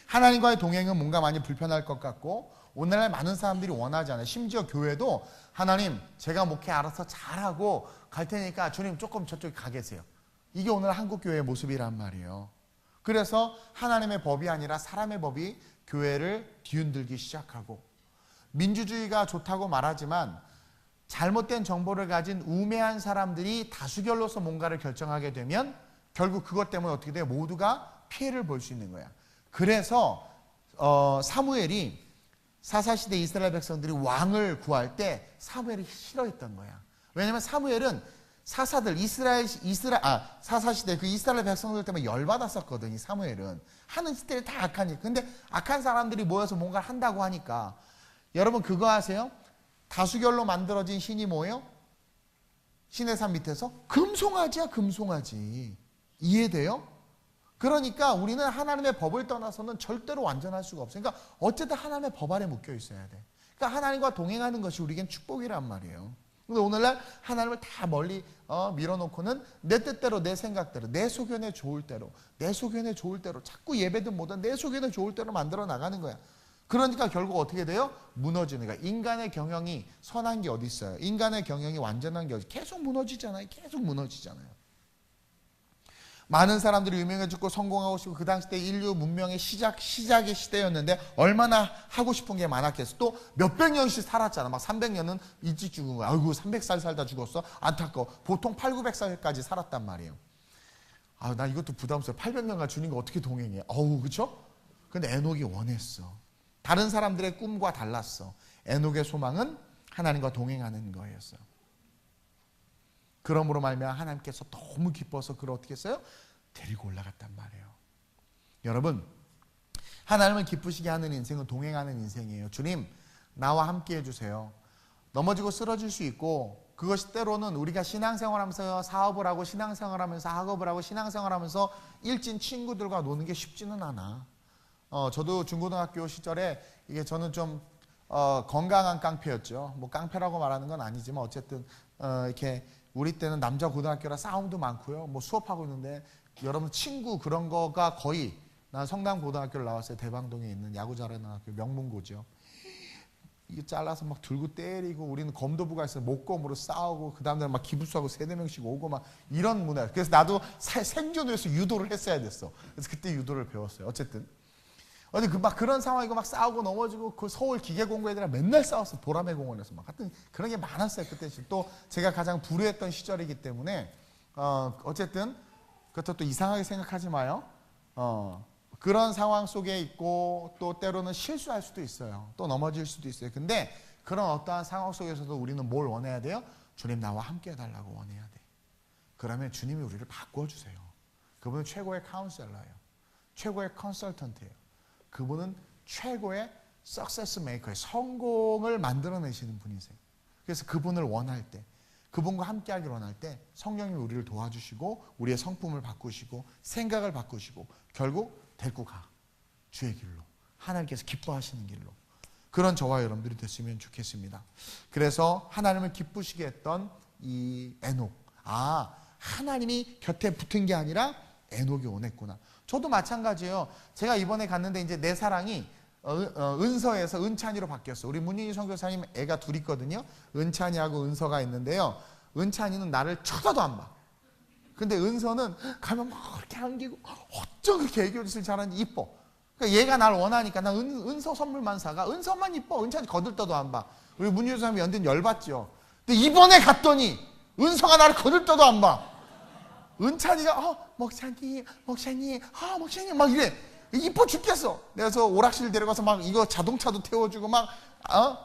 하나님과의 동행은 뭔가 많이 불편할 것 같고, 오늘날 많은 사람들이 원하지 않아요. 심지어 교회도 하나님 제가 목회 알아서 잘하고 갈 테니까 주님 조금 저쪽에 가 계세요. 이게 오늘 한국 교회의 모습이란 말이에요. 그래서 하나님의 법이 아니라 사람의 법이 교회를 뒤흔들기 시작하고, 민주주의가 좋다고 말하지만 잘못된 정보를 가진 우매한 사람들이 다수결로서 뭔가를 결정하게 되면 결국 그것 때문에 어떻게 돼요? 모두가 피해를 볼 수 있는 거야. 그래서 사무엘이 사사시대 이스라엘 백성들이 왕을 구할 때 사무엘이 싫어했던 거야. 왜냐하면 사무엘은 사사들 사사시대 그 이스라엘 백성들 때문에 열받았었거든. 이 사무엘은 하는 짓들이 다 악하니까. 근데 악한 사람들이 모여서 뭔가를 한다고 하니까, 여러분 그거 아세요? 다수결로 만들어진 신이 뭐예요? 신의 산 밑에서 금송아지야, 금송아지. 이해돼요? 그러니까 우리는 하나님의 법을 떠나서는 절대로 완전할 수가 없어요. 그러니까 어쨌든 하나님의 법 아래 묶여 있어야 돼. 그러니까 하나님과 동행하는 것이 우리에겐 축복이란 말이에요. 근데 오늘날 하나님을 다 멀리 밀어놓고는 내 뜻대로, 내 생각대로, 내 소견에 좋을 대로, 내 소견에 좋을 대로, 자꾸 예배든 뭐든 내 소견에 좋을 대로 만들어 나가는 거야. 그러니까 결국 어떻게 돼요? 무너지는 거야. 인간의 경영이 선한 게 어디 있어요? 인간의 경영이 완전한 게 어디? 계속 무너지잖아요. 계속 무너지잖아요. 많은 사람들이 유명해지고 성공하고 싶고, 그 당시 때 인류 문명의 시작의 시대였는데 얼마나 하고 싶은 게 많았겠어. 또 몇백 년씩 살았잖아. 막 300년은 일찍 죽은 거야. 아이고 300살 살다 죽었어. 안타까워. 보통 800~900살까지 살았단 말이에요. 아, 나 이것도 부담스러워. 800년간 주님과 어떻게 동행해? 그렇죠? 근데 에녹이 원했어. 다른 사람들의 꿈과 달랐어. 에녹의 소망은 하나님과 동행하는 거였어요. 그러므로 말미암아 하나님께서 너무 기뻐서 그를 어떻게 했어요? 데리고 올라갔단 말이에요. 여러분, 하나님을 기쁘시게 하는 인생은 동행하는 인생이에요. 주님, 나와 함께 해주세요. 넘어지고 쓰러질 수 있고, 그것이 때로는 우리가 신앙생활하면서 사업을 하고, 신앙생활하면서 학업을 하고, 신앙생활하면서 일진 친구들과 노는 게 쉽지는 않아. 저도 중고등학교 시절에 이게 저는 좀 건강한 깡패였죠. 뭐 깡패라고 말하는 건 아니지만 어쨌든 이렇게 우리 때는 남자 고등학교라 싸움도 많고요. 뭐 수업하고 있는데 여러분 친구 그런 거가 거의, 난 성남 고등학교를 나왔어요. 대방동에 있는 야구 잘하는 학교, 명문고죠. 이게 잘라서 막 들고 때리고, 우리는 검도부가 있어요. 목검으로 싸우고, 그 다음날 막 기부수하고 3~4명씩 오고 막 이런 문화. 그래서 나도 생존을 위해서 유도를 했어야 됐어. 그래서 그때 유도를 배웠어요. 어쨌든 어디 막 그런 상황이고 막 싸우고 넘어지고, 그 서울 기계공고 애들이랑 맨날 싸웠어. 보라매 공원에서 막. 하여튼 그런 게 많았어요. 그때 또 제가 가장 불우했던 시절이기 때문에 어쨌든 그것도 또 이상하게 생각하지 마요. 그런 상황 속에 있고, 또 때로는 실수할 수도 있어요. 또 넘어질 수도 있어요. 근데 그런 어떠한 상황 속에서도 우리는 뭘 원해야 돼요? 주님 나와 함께 해달라고 원해야 돼. 그러면 주님이 우리를 바꿔주세요. 그분은 최고의 카운셀러예요. 최고의 컨설턴트예요. 그분은 최고의 석세스 메이커예요. 성공을 만들어내시는 분이세요. 그래서 그분을 원할 때, 그분과 함께하기를 원할 때 성령님이 우리를 도와주시고, 우리의 성품을 바꾸시고, 생각을 바꾸시고, 결국 데리고 가. 주의 길로, 하나님께서 기뻐하시는 길로. 그런 저와 여러분들이 됐으면 좋겠습니다. 그래서 하나님을 기쁘시게 했던 이 에녹, 하나님이 곁에 붙은 게 아니라 에녹이 원했구나. 저도 마찬가지예요. 제가 이번에 갔는데 이제 내 사랑이 은서에서 은찬이로 바뀌었어. 우리 문윤희 선교사님 애가 둘 있거든요. 은찬이하고 은서가 있는데요. 은찬이는 나를 쳐다도 안 봐. 근데 은서는 가면 막 그렇게 안기고, 어쩜 그렇게 애교짓을 잘하는지 이뻐. 그러니까 얘가 날 원하니까 나 은서 선물만 사가. 은서만 이뻐. 은찬이 거들떠도 안 봐. 우리 문윤희 선생님이 연든 열받죠. 근데 이번에 갔더니 은서가 나를 거들떠도 안 봐. 은찬이가 목사님 막 이래. 이뻐 죽겠어. 그래서 오락실 데려가서 막 이거 자동차도 태워주고 막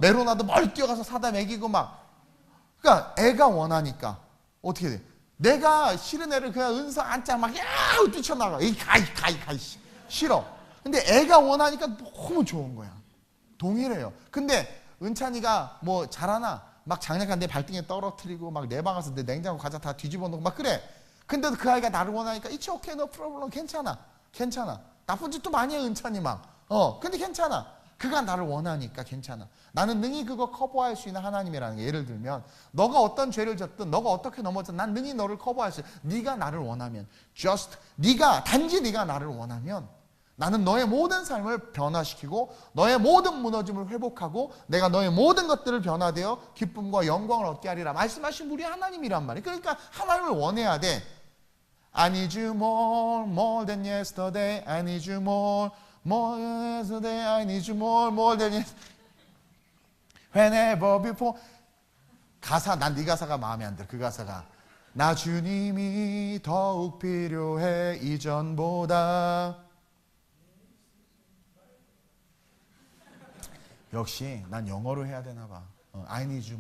메로나도 멀리 뛰어가서 사다 먹이고 막. 그러니까 애가 원하니까 어떻게 돼? 내가 싫은 애를 그냥 은서 앉자 막 뛰쳐나가. 가이 싫어. 근데 애가 원하니까 너무 좋은 거야. 동일해요. 근데 은찬이가 뭐 잘하나? 막 장난감 내 발등에 떨어뜨리고 막 내 방 가서 내 냉장고 과자 다 뒤집어 놓고 막 그래. 근데도 그 아이가 나를 원하니까 It's okay, no problem. 괜찮아. 나쁜 짓도 많이 해, 은찬이 막. 근데 괜찮아. 그가 나를 원하니까 괜찮아. 나는 능히 그거 커버할 수 있는 하나님이라는 게, 예를 들면 너가 어떤 죄를 졌든, 너가 어떻게 넘어졌든 난 능히 너를 커버할 수 있어. 네가 나를 원하면, 단지 네가 나를 원하면 나는 너의 모든 삶을 변화시키고 너의 모든 무너짐을 회복하고 내가 너의 모든 것들을 변화되어 기쁨과 영광을 얻게 하리라 말씀하신 우리 하나님이란 말이에요. 그러니까 하나님을 원해야 돼. I need you more than yesterday. I need you more than yesterday. I need you more than yesterday. Whenever before. 가사, 난 네 가사가 마음에 안 들어. 그 가사가 나 주님이 더욱 필요해 이전보다. 역시 난 영어로 해야 되나 봐. I need you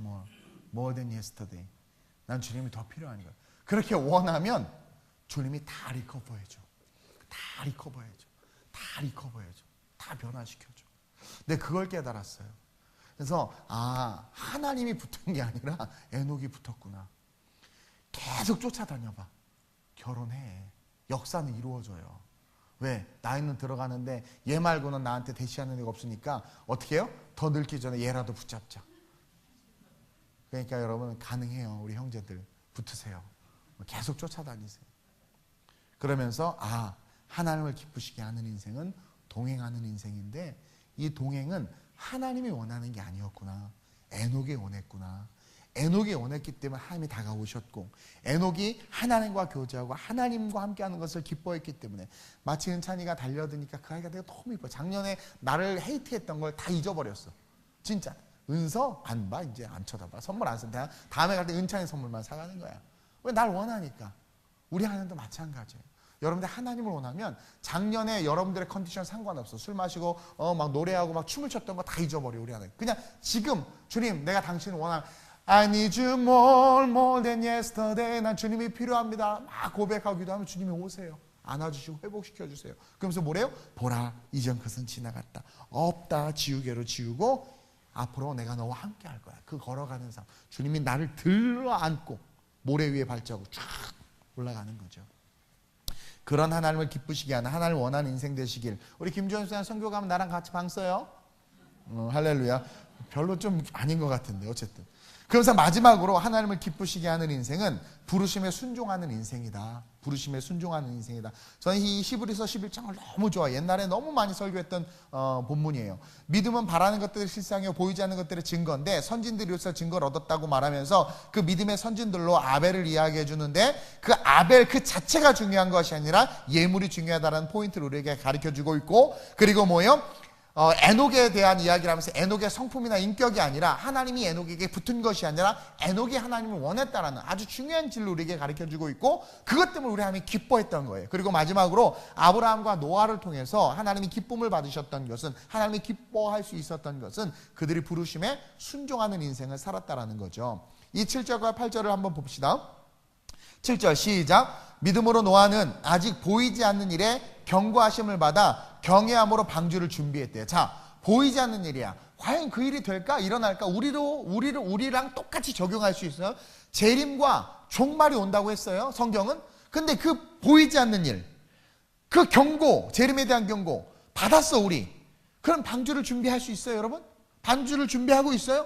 more than yesterday. 난 주님이 더 필요하니까. 그렇게 원하면 주님이 다 리커버해줘. 다 리커버해줘. 다 리커버해줘. 다 변화시켜줘. 근데 그걸 깨달았어요. 그래서 하나님이 붙은 게 아니라 에녹이 붙었구나. 계속 쫓아다녀봐. 결혼해. 역사는 이루어져요. 왜? 나이는 들어가는데 얘 말고는 나한테 대시하는 애가 없으니까 어떻게 해요? 더 늙기 전에 얘라도 붙잡자. 그러니까 여러분 가능해요. 우리 형제들 붙으세요. 계속 쫓아다니세요. 그러면서 하나님을 기쁘시게 하는 인생은 동행하는 인생인데 이 동행은 하나님이 원하는 게 아니었구나. 에녹이 원했구나. 에녹이 원했기 때문에 하나님이 다가오셨고 에녹이 하나님과 교제하고 하나님과 함께하는 것을 기뻐했기 때문에 마치 은찬이가 달려드니까 그 아이가 내가 너무 이뻐. 작년에 나를 헤이트했던 걸 다 잊어버렸어. 진짜. 은서 안 봐. 이제 안 쳐다봐. 선물 안 쓴다. 다음에 갈 때 은찬이 선물만 사가는 거야. 왜? 날 원하니까. 우리 하나님도 마찬가지예요. 여러분들 하나님을 원하면 작년에 여러분들의 컨디션 상관없어. 술 마시고 막 노래하고 막 춤을 췄던 거 다 잊어버려. 우리 하나님. 그냥 지금 주님 내가 당신을 원하면 I need you more than yesterday. 난 주님이 필요합니다. 막 고백하고 기도하면 주님이 오세요. 안아주시고 회복시켜주세요. 그러면서 뭐래요? 보라 이전 것은 지나갔다. 없다 지우개로 지우고 앞으로 내가 너와 함께 할 거야. 그 걸어가는 삶. 주님이 나를 들어 안고 모래 위에 발자국 쫙 올라가는 거죠. 그런 하나님을 기쁘시게 하는 하나님을 원하는 인생 되시길. 우리 김주현 선생 선교 가면 나랑 같이 방 써요? 할렐루야. 별로 좀 아닌 것 같은데 어쨌든. 그래서 마지막으로 하나님을 기쁘시게 하는 인생은 부르심에 순종하는 인생이다. 부르심에 순종하는 인생이다. 저는 이 히브리서 11장을 너무 좋아해요. 옛날에 너무 많이 설교했던 본문이에요. 믿음은 바라는 것들의 실상이요 보이지 않는 것들의 증거인데 선진들이로서 증거를 얻었다고 말하면서 그 믿음의 선진들로 아벨을 이야기해 주는데 그 아벨 그 자체가 중요한 것이 아니라 예물이 중요하다는 포인트를 우리에게 가르쳐주고 있고 그리고 뭐예요? 에녹에 대한 이야기를 하면서 에녹의 성품이나 인격이 아니라 하나님이 에녹에게 붙은 것이 아니라 에녹이 하나님을 원했다라는 아주 중요한 진리를 우리에게 가르쳐주고 있고 그것 때문에 우리 하나님이 기뻐했던 거예요. 그리고 마지막으로 아브라함과 노아를 통해서 하나님이 기쁨을 받으셨던 것은 하나님이 기뻐할 수 있었던 것은 그들이 부르심에 순종하는 인생을 살았다라는 거죠. 이 7절과 8절을 한번 봅시다. 7절 시작. 믿음으로 노아는 아직 보이지 않는 일에 경고하심을 받아 경외함으로 방주를 준비했대요. 자, 보이지 않는 일이야. 과연 그 일이 될까? 일어날까? 우리랑 똑같이 적용할 수 있어요. 재림과 종말이 온다고 했어요. 성경은. 근데 그 보이지 않는 일, 그 경고, 재림에 대한 경고 받았어 우리. 그럼 방주를 준비할 수 있어요, 여러분? 방주를 준비하고 있어요?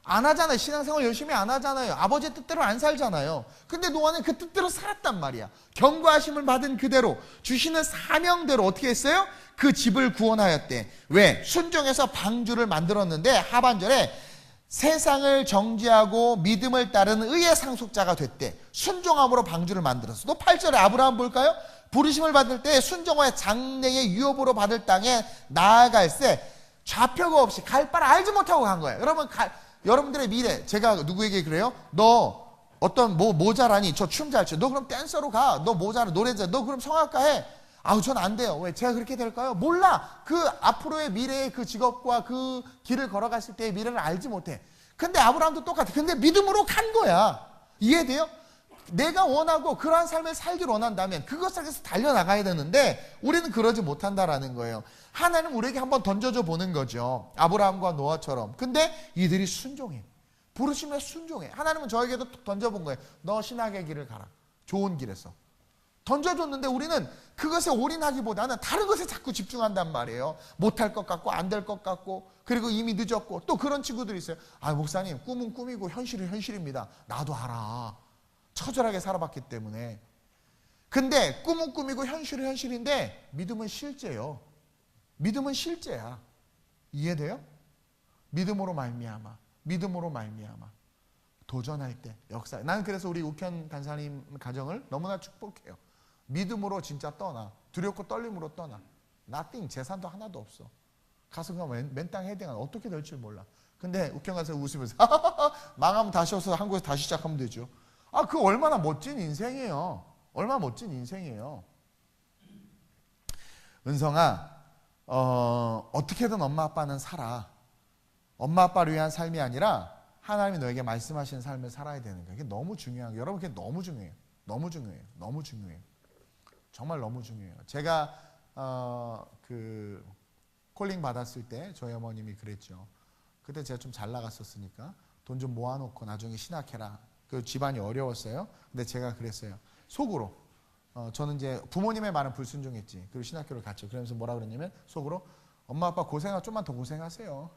안 하잖아요. 신앙생활 열심히 안 하잖아요. 아버지의 뜻대로 안 살잖아요. 근데 노아는 그 뜻대로 살았단 말이야. 경고하심을 받은 그대로 주시는 사명대로 어떻게 했어요? 그 집을 구원하였대. 왜? 순종해서 방주를 만들었는데 하반절에 세상을 정죄하고 믿음을 따르는 의의 상속자가 됐대. 순종함으로 방주를 만들었어. 또 8절에 아브라함 볼까요? 부르심을 받을 때 순종하여 장래의 유업으로 받을 땅에 나아갈새 좌표가 없이 갈 바를 알지 못하고 간 거예요. 여러분들의 미래, 제가 누구에게 그래요? 너 어떤 뭐 잘하니? 저 춤 잘 춰. 너 그럼 댄서로 가. 너 뭐 잘해? 노래 잘. 너 그럼 성악가 해. 아우 전 안 돼요. 왜? 제가 그렇게 될까요? 몰라. 그 앞으로의 미래의 그 직업과 그 길을 걸어갔을 때의 미래를 알지 못해. 근데 아브라함도 똑같아. 근데 믿음으로 간 거야. 이해돼요? 내가 원하고 그러한 삶을 살기를 원한다면 그것을 위해서 달려나가야 되는데 우리는 그러지 못한다라는 거예요. 하나님 우리에게 한번 던져줘 보는 거죠. 아브라함과 노아처럼. 근데 이들이 순종해. 부르심에 순종해. 하나님은 저에게도 던져본 거예요. 너 신학의 길을 가라. 좋은 길에서. 던져줬는데 우리는 그것에 올인하기보다는 다른 것에 자꾸 집중한단 말이에요. 못할 것 같고 안 될 것 같고 그리고 이미 늦었고 또 그런 친구들이 있어요. 아 목사님 꿈은 꿈이고 현실은 현실입니다. 나도 알아. 처절하게 살아봤기 때문에. 근데 꿈은 꿈이고 현실은 현실인데 믿음은 실제요. 믿음은 실제야. 이해돼요? 믿음으로 말미암아. 믿음으로 말미암아. 도전할 때 역사. 나는 그래서 우리 우현 간사님 가정을 너무나 축복해요. 믿음으로 진짜 떠나. 두렵고 떨림으로 떠나. nothing, 재산도 하나도 없어. 가서 그냥 맨땅 헤딩하면 어떻게 될 줄 몰라. 근데 우경가서 웃으면서 망하면 다시 와서 한국에서 다시 시작하면 되죠. 그 얼마나 멋진 인생이에요. 얼마나 멋진 인생이에요. 은성아, 어떻게든 엄마 아빠는 살아. 엄마 아빠를 위한 삶이 아니라 하나님이 너에게 말씀하시는 삶을 살아야 되는 거예요. 이게 너무 중요한 거예요. 여러분, 그게 너무 중요해요. 너무 중요해요. 너무 중요해요. 정말 너무 중요해요. 제가 그 콜링 받았을 때 저희 어머님이 그랬죠. 그때 제가 좀 잘 나갔었으니까 돈 좀 모아놓고 나중에 신학해라. 그 집안이 어려웠어요. 근데 제가 그랬어요. 속으로. 저는 이제 부모님의 말은 불순종했지. 그리고 신학교를 갔죠. 그러면서 뭐라 그랬냐면 속으로 엄마 아빠 고생하고 좀만 더 고생하세요.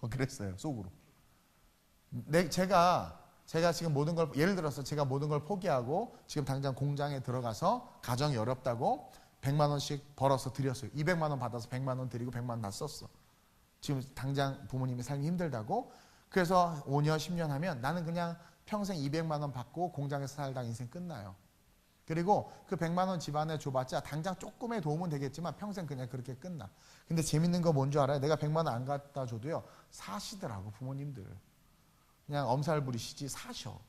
그랬어요. 속으로. 제가 지금 모든 걸, 예를 들어서 제가 모든 걸 포기하고 지금 당장 공장에 들어가서 가정이 어렵다고 100만 원씩 벌어서 드렸어요. 200만 원 받아서 100만 원 드리고 100만 원 다 썼어. 지금 당장 부모님의 삶이 힘들다고. 그래서 5년 10년 하면 나는 그냥 평생 200만 원 받고 공장에서 살다 인생 끝나요. 그리고 그 100만 원 집안에 줘봤자 당장 조금의 도움은 되겠지만 평생 그냥 그렇게 끝나. 근데 재밌는 거 뭔 줄 알아요? 내가 100만 원 안 갖다 줘도요, 사시더라고 부모님들. 그냥 엄살 부리시지 사셔.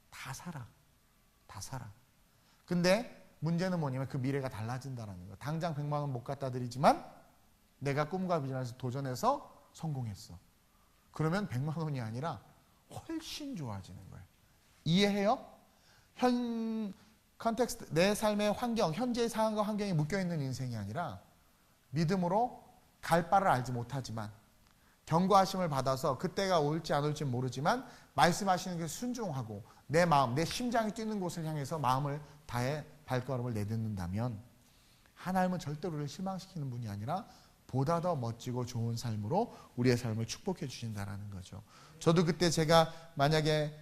다 살아. 다 살아. 근데 문제는 뭐냐면 그 미래가 달라진다는 거야. 당장 100만 원 못 갖다 드리지만 내가 꿈과 비전에서 도전해서 성공했어. 그러면 100만 원이 아니라 훨씬 좋아지는 거예요. 이해해요? 컨텍스트, 내 삶의 환경, 현재의 상황과 환경이 묶여있는 인생이 아니라 믿음으로 갈 바를 알지 못하지만 경고하심을 받아서 그때가 올지 안 올지 모르지만 말씀하시는 게 순종하고 내 마음, 내 심장이 뛰는 곳을 향해서 마음을 다해 발걸음을 내딛는다면 하나님은 절대로 우리를 실망시키는 분이 아니라 보다 더 멋지고 좋은 삶으로 우리의 삶을 축복해 주신다는 거죠. 저도 그때 제가 만약에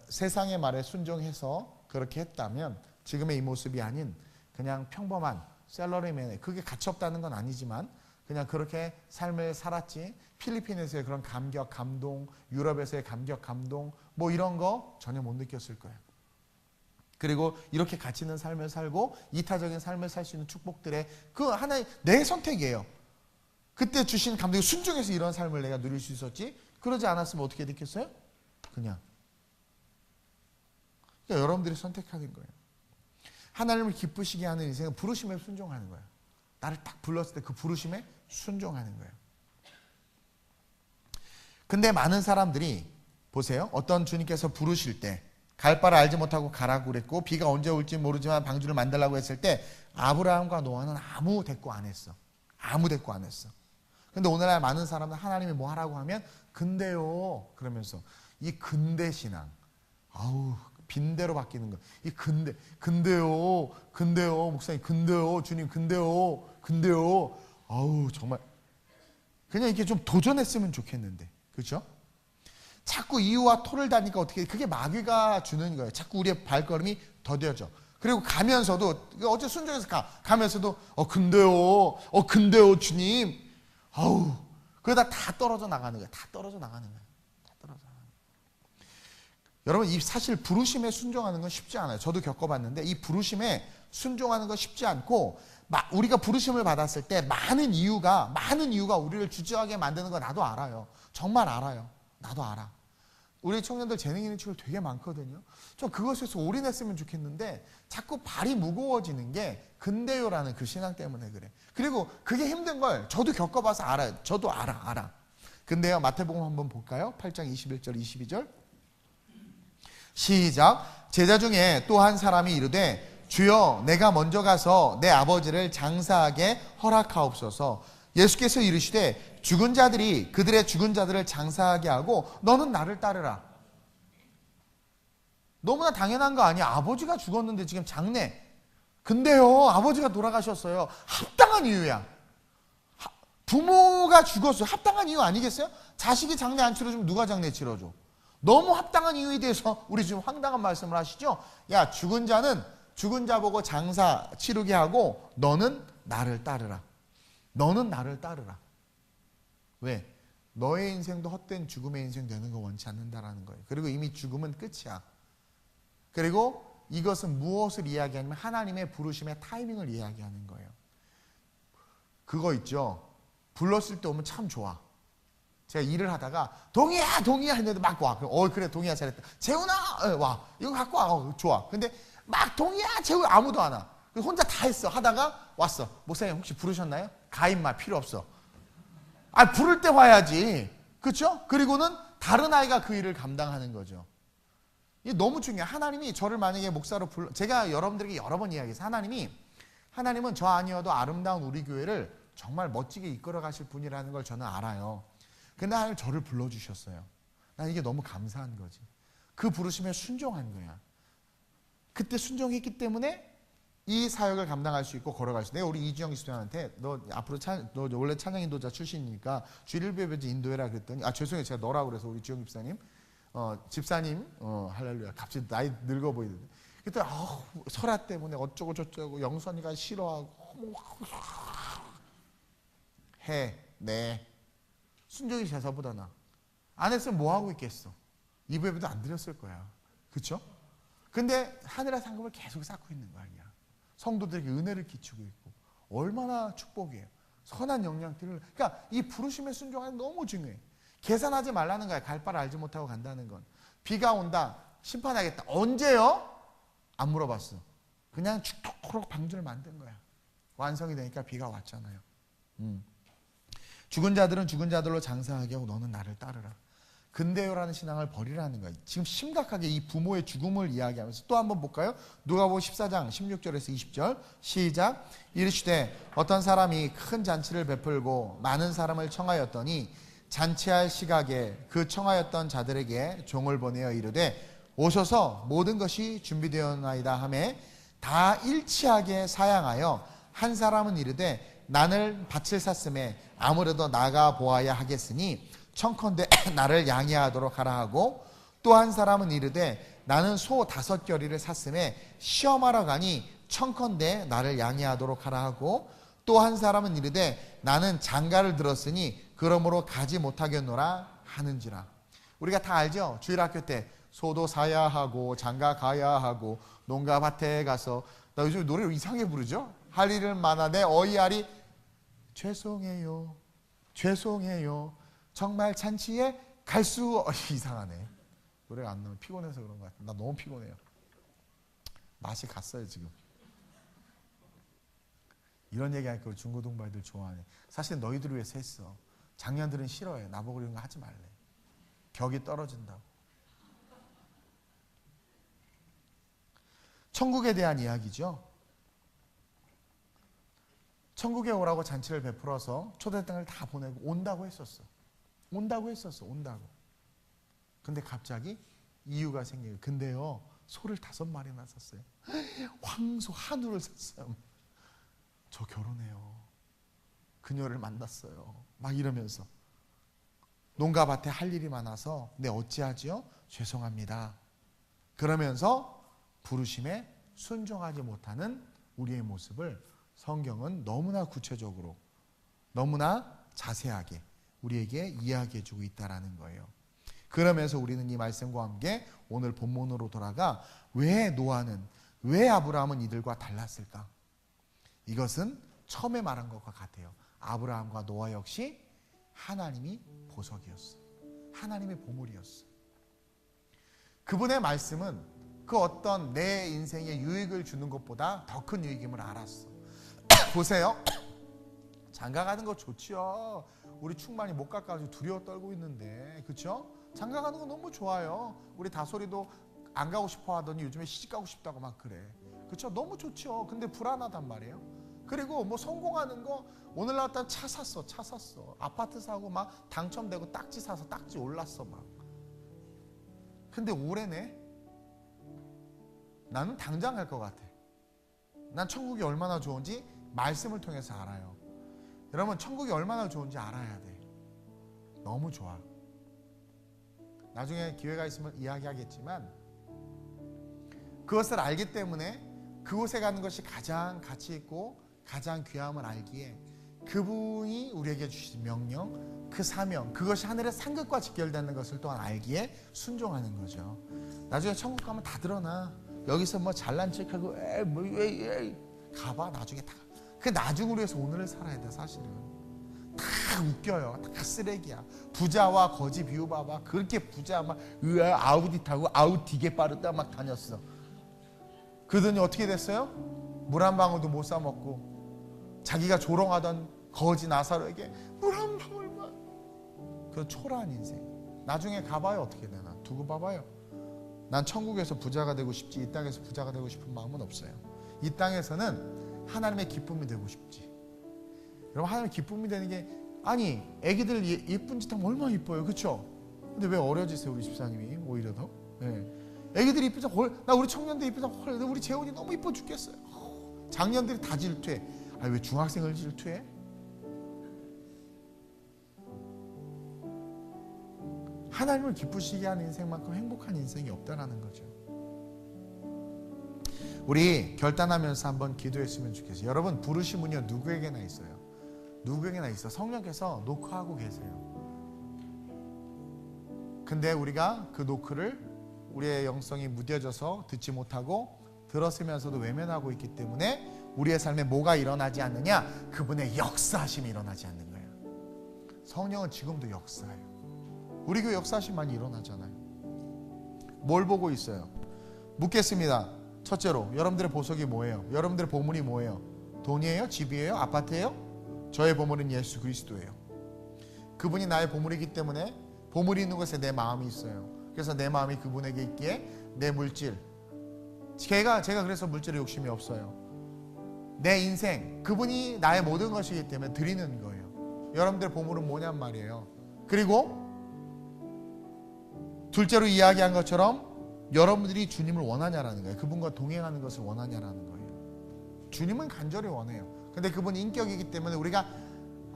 세상의 말에 순종해서 그렇게 했다면 지금의 이 모습이 아닌 그냥 평범한 셀러리맨의, 그게 가치없다는 건 아니지만 그냥 그렇게 삶을 살았지, 필리핀에서의 그런 감격, 감동, 유럽에서의 감격, 감동 뭐 이런 거 전혀 못 느꼈을 거예요. 그리고 이렇게 가치 있는 삶을 살고 이타적인 삶을 살 수 있는 축복들의 그 하나의 내 선택이에요. 그때 주신 감독이 순종해서 이런 삶을 내가 누릴 수 있었지, 그러지 않았으면 어떻게 됐겠어요? 그냥. 그러니까 여러분들이 선택하는 거예요. 하나님을 기쁘시게 하는 인생은 부르심에 순종하는 거예요. 나를 딱 불렀을 때 그 부르심에 순종하는 거예요. 근데 많은 사람들이 보세요. 어떤 주님께서 부르실 때 갈 바를 알지 못하고 가라고 그랬고 비가 언제 올지 모르지만 방주를 만들라고 했을 때 아브라함과 노아는 아무 대꾸 안 했어. 아무 대꾸 안 했어. 근데 오늘날 많은 사람은 하나님이 뭐 하라고 하면 근데요 그러면서 이 근대 신앙, 아우 빈대로 바뀌는 거. 이 근데요 목사님 근데요 주님 근데요 아우 정말 그냥 이렇게 좀 도전했으면 좋겠는데, 그렇죠? 자꾸 이유와 토를 다니까 어떻게, 그게 마귀가 주는 거예요. 자꾸 우리의 발걸음이 더뎌져. 그리고 가면서도 어째 순종해서 가면서도 근데요 주님 아우 그러다 다 떨어져 나가는 거예요. 다 떨어져 나가는 거예요. 여러분, 이 사실 부르심에 순종하는 건 쉽지 않아요. 저도 겪어봤는데 이 부르심에 순종하는 건 쉽지 않고 우리가 부르심을 받았을 때 많은 이유가 우리를 주저하게 만드는 거 나도 알아요. 정말 알아요. 나도 알아. 우리 청년들 재능 있는 친구들 되게 많거든요. 좀 그것에서 올인했으면 좋겠는데 자꾸 발이 무거워지는 게 근데요라는 그 신앙 때문에 그래. 그리고 그게 힘든 걸 저도 겪어봐서 알아요. 저도 알아. 근데요, 마태복음 한번 볼까요? 8장 21절 22절 시작. 제자 중에 또 한 사람이 이르되 주여 내가 먼저 가서 내 아버지를 장사하게 허락하옵소서. 예수께서 이르시되 죽은 자들이 그들의 죽은 자들을 장사하게 하고 너는 나를 따르라. 너무나 당연한 거 아니야? 아버지가 죽었는데 지금 장례. 근데요 아버지가 돌아가셨어요. 합당한 이유야. 부모가 죽었어요. 합당한 이유 아니겠어요? 자식이 장례 안 치러주면 누가 장례 치러줘? 너무 합당한 이유에 대해서 우리 지금 황당한 말씀을 하시죠? 야, 죽은 자는 죽은 자 보고 장사 치르게 하고 너는 나를 따르라. 너는 나를 따르라. 왜? 너의 인생도 헛된 죽음의 인생 되는 거 원치 않는다라는 거예요. 그리고 이미 죽음은 끝이야. 그리고 이것은 무엇을 이야기하냐면 하나님의 부르심의 타이밍을 이야기하는 거예요. 그거 있죠. 불렀을 때 오면 참 좋아. 제가 일을 하다가 동희야 동희야 했는데 막 와. 그래 동희야 잘했다. 재훈아 와. 이거 갖고 와. 좋아. 근데 막 동희야 재훈 아무도 안 와. 혼자 다 했어. 하다가 왔어. 목사님 혹시 부르셨나요? 가인말 필요 없어. 부를 때 와야지. 그렇죠? 그리고는 다른 아이가 그 일을 감당하는 거죠. 이게 너무 중요해요. 하나님이 저를 만약에 목사로 제가 여러분들에게 여러 번 이야기해서 하나님은 저 아니어도 아름다운 우리 교회를 정말 멋지게 이끌어 가실 분이라는 걸 저는 알아요. 근데 하나님 저를 불러주셨어요. 난 이게 너무 감사한 거지. 그 부르심에 순종한 거야. 그때 순종했기 때문에 이 사역을 감당할 수 있고 걸어갈 수 있어. 내가 우리 이주영 집사님한테 너 앞으로 너 원래 찬양 인도자 출신이니까 주일배배지 인도해라 그랬더니 죄송해요. 제가 너라고 그래서 우리 주영 집사님 집사님 할렐루야. 갑자기 나이 늙어 보이던데. 그때 설화 때문에 어쩌고 저쩌고 영선이가 싫어하고 네 순종이 제사보다 나. 안 했으면 뭐 하고 있겠어. 이 예배도 안 드렸을 거야. 그렇죠? 근데 하늘의 상급을 계속 쌓고 있는 거 아니야. 성도들에게 은혜를 끼치고 있고 얼마나 축복이에요. 선한 영향들을. 그러니까 이 부르심에 순종하는 게 너무 중요해. 계산하지 말라는 거야. 갈 바를 알지 못하고 간다는 건. 비가 온다. 심판하겠다. 언제요? 안 물어봤어. 그냥 죽도록 방주를 만든 거야. 완성이 되니까 비가 왔잖아요. 죽은 자들은 죽은 자들로 장사하게 하고 너는 나를 따르라. 근대요라는 신앙을 버리라는 거예요. 지금 심각하게 이 부모의 죽음을 이야기하면서 또 한번 볼까요? 누가복음 14장 16절에서 20절 시작. 이르시되 어떤 사람이 큰 잔치를 베풀고 많은 사람을 청하였더니 잔치할 시각에 그 청하였던 자들에게 종을 보내어 이르되 오소서 모든 것이 준비되었나이다 하매 다 일치하게 사양하여 한 사람은 이르되 나는 밭을 샀음에 아무래도 나가 보아야 하겠으니 청컨대 나를 양해하도록 하라 하고 또 한 사람은 이르되 나는 소 5겨리를 샀음에 시험하러 가니 청컨대 나를 양해하도록 하라 하고 또 한 사람은 이르되 나는 장가를 들었으니 그러므로 가지 못하겠노라 하는지라. 우리가 다 알죠? 주일학교 때 소도 사야 하고 장가 가야 하고 농가 밭에 가서 나 요즘 노래를 이상하게 부르죠? 할 일은 많아내 어이하리 죄송해요 정말 잔치에 갈 수 이상하네. 노래가 안 나오면 피곤해서 그런 것 같아. 나 너무 피곤해요. 맛이 갔어요 지금. 이런 얘기하니까 중고등부아이들 좋아하네. 사실 너희들을 위해서 했어. 장년들은 싫어해. 나보고 이런 거 하지 말래. 격이 떨어진다고. 천국에 대한 이야기죠. 천국에 오라고 잔치를 베풀어서 초대장을 다 보내고 온다고 했었어. 온다고. 근데 갑자기 이유가 생겨요. 근데요, 소를 5마리나 샀어요. 황소 한우를 샀어요. 저 결혼해요. 그녀를 만났어요. 막 이러면서 농가밭에 할 일이 많아서 네 어찌하지요? 죄송합니다. 그러면서 부르심에 순종하지 못하는 우리의 모습을 성경은 너무나 구체적으로 너무나 자세하게 우리에게 이야기해주고 있다는 거예요. 그러면서 우리는 이 말씀과 함께 오늘 본문으로 돌아가 왜 노아는, 왜 아브라함은 이들과 달랐을까? 이것은 처음에 말한 것과 같아요. 아브라함과 노아 역시 하나님이 보석이었어. 하나님의 보물이었어. 그분의 말씀은 그 어떤 내 인생에 유익을 주는 것보다 더 큰 유익임을 알았어. 보세요. 장가 가는 거 좋지요. 우리 충만이 못 가가지고 두려워 떨고 있는데, 그렇죠? 장가 가는 거 너무 좋아요. 우리 다솔이도 안 가고 싶어 하더니 요즘에 시집 가고 싶다고 막 그래. 그렇죠? 너무 좋죠. 근데 불안하단 말이에요. 그리고 뭐 성공하는 거 오늘 나왔다 차 샀어. 아파트 사고 막 당첨되고 딱지 사서 딱지 올랐어 막. 근데 올해네. 나는 당장 갈 것 같아. 난 천국이 얼마나 좋은지 말씀을 통해서 알아요. 여러분, 천국이 얼마나 좋은지 알아야 돼. 너무 좋아. 나중에 기회가 있으면 이야기하겠지만 그것을 알기 때문에 그곳에 가는 것이 가장 가치 있고 가장 귀함을 알기에 그분이 우리에게 주신 명령, 그 사명, 그것이 하늘의 상급과 직결되는 것을 또한 알기에 순종하는 거죠. 나중에 천국 가면 다 드러나. 여기서 뭐 잘난 척하고 가봐. 나중에 다 그 나중으로 해서 오늘을 살아야 돼. 사실은 다 웃겨요. 다 쓰레기야. 부자와 거지 비유 봐봐. 그렇게 부자 막 아우디 타고 아우디게 빠르다 막 다녔어. 그러더니 어떻게 됐어요? 물 한 방울도 못 사 먹고 자기가 조롱하던 거지 나사로에게 물 한 방울만. 그 초라한 인생. 나중에 가봐요. 어떻게 되나. 두고 봐봐요. 난 천국에서 부자가 되고 싶지 이 땅에서 부자가 되고 싶은 마음은 없어요. 이 땅에서는 하나님의 기쁨이 되고 싶지. 여러분, 하나님의 기쁨이 되는 게, 아니 애기들 예쁜 짓 하면 얼마나 이뻐요, 그렇죠? 근데 왜 어려지세요, 우리 집사님이? 오히려 더. 네. 애기들이 이쁘자 나 우리 청년들 이쁘자 우리 재훈이 너무 이뻐 죽겠어요. 장년들이 다 질투해. 아니 왜 중학생을 질투해? 하나님을 기쁘시게 하는 인생만큼 행복한 인생이 없다라는 거죠. 우리 결단하면서 한번 기도했으면 좋겠어요. 여러분, 부르심은요 누구에게나 있어요. 누구에게나 있어. 성령께서 노크하고 계세요. 근데 우리가 그 노크를 우리의 영성이 무뎌져서 듣지 못하고 들었으면서도 외면하고 있기 때문에 우리의 삶에 뭐가 일어나지 않느냐? 그분의 역사하심이 일어나지 않는 거예요. 성령은 지금도 역사예요. 우리 교회 역사하심 많이 일어나잖아요. 뭘 보고 있어요? 묻겠습니다. 첫째로, 여러분들의 보석이 뭐예요? 여러분들의 보물이 뭐예요? 돈이에요? 집이에요? 아파트예요? 저의 보물은 예수 그리스도예요. 그분이 나의 보물이기 때문에 보물이 있는 곳에 내 마음이 있어요. 그래서 내 마음이 그분에게 있기에 내 물질, 제가 그래서 물질에 욕심이 없어요. 내 인생, 그분이 나의 모든 것이기 때문에 드리는 거예요. 여러분들의 보물은 뭐냔 말이에요. 그리고 둘째로 이야기한 것처럼 여러분들이 주님을 원하냐라는 거예요. 그분과 동행하는 것을 원하냐라는 거예요. 주님은 간절히 원해요. 근데 그분이 인격이기 때문에 우리가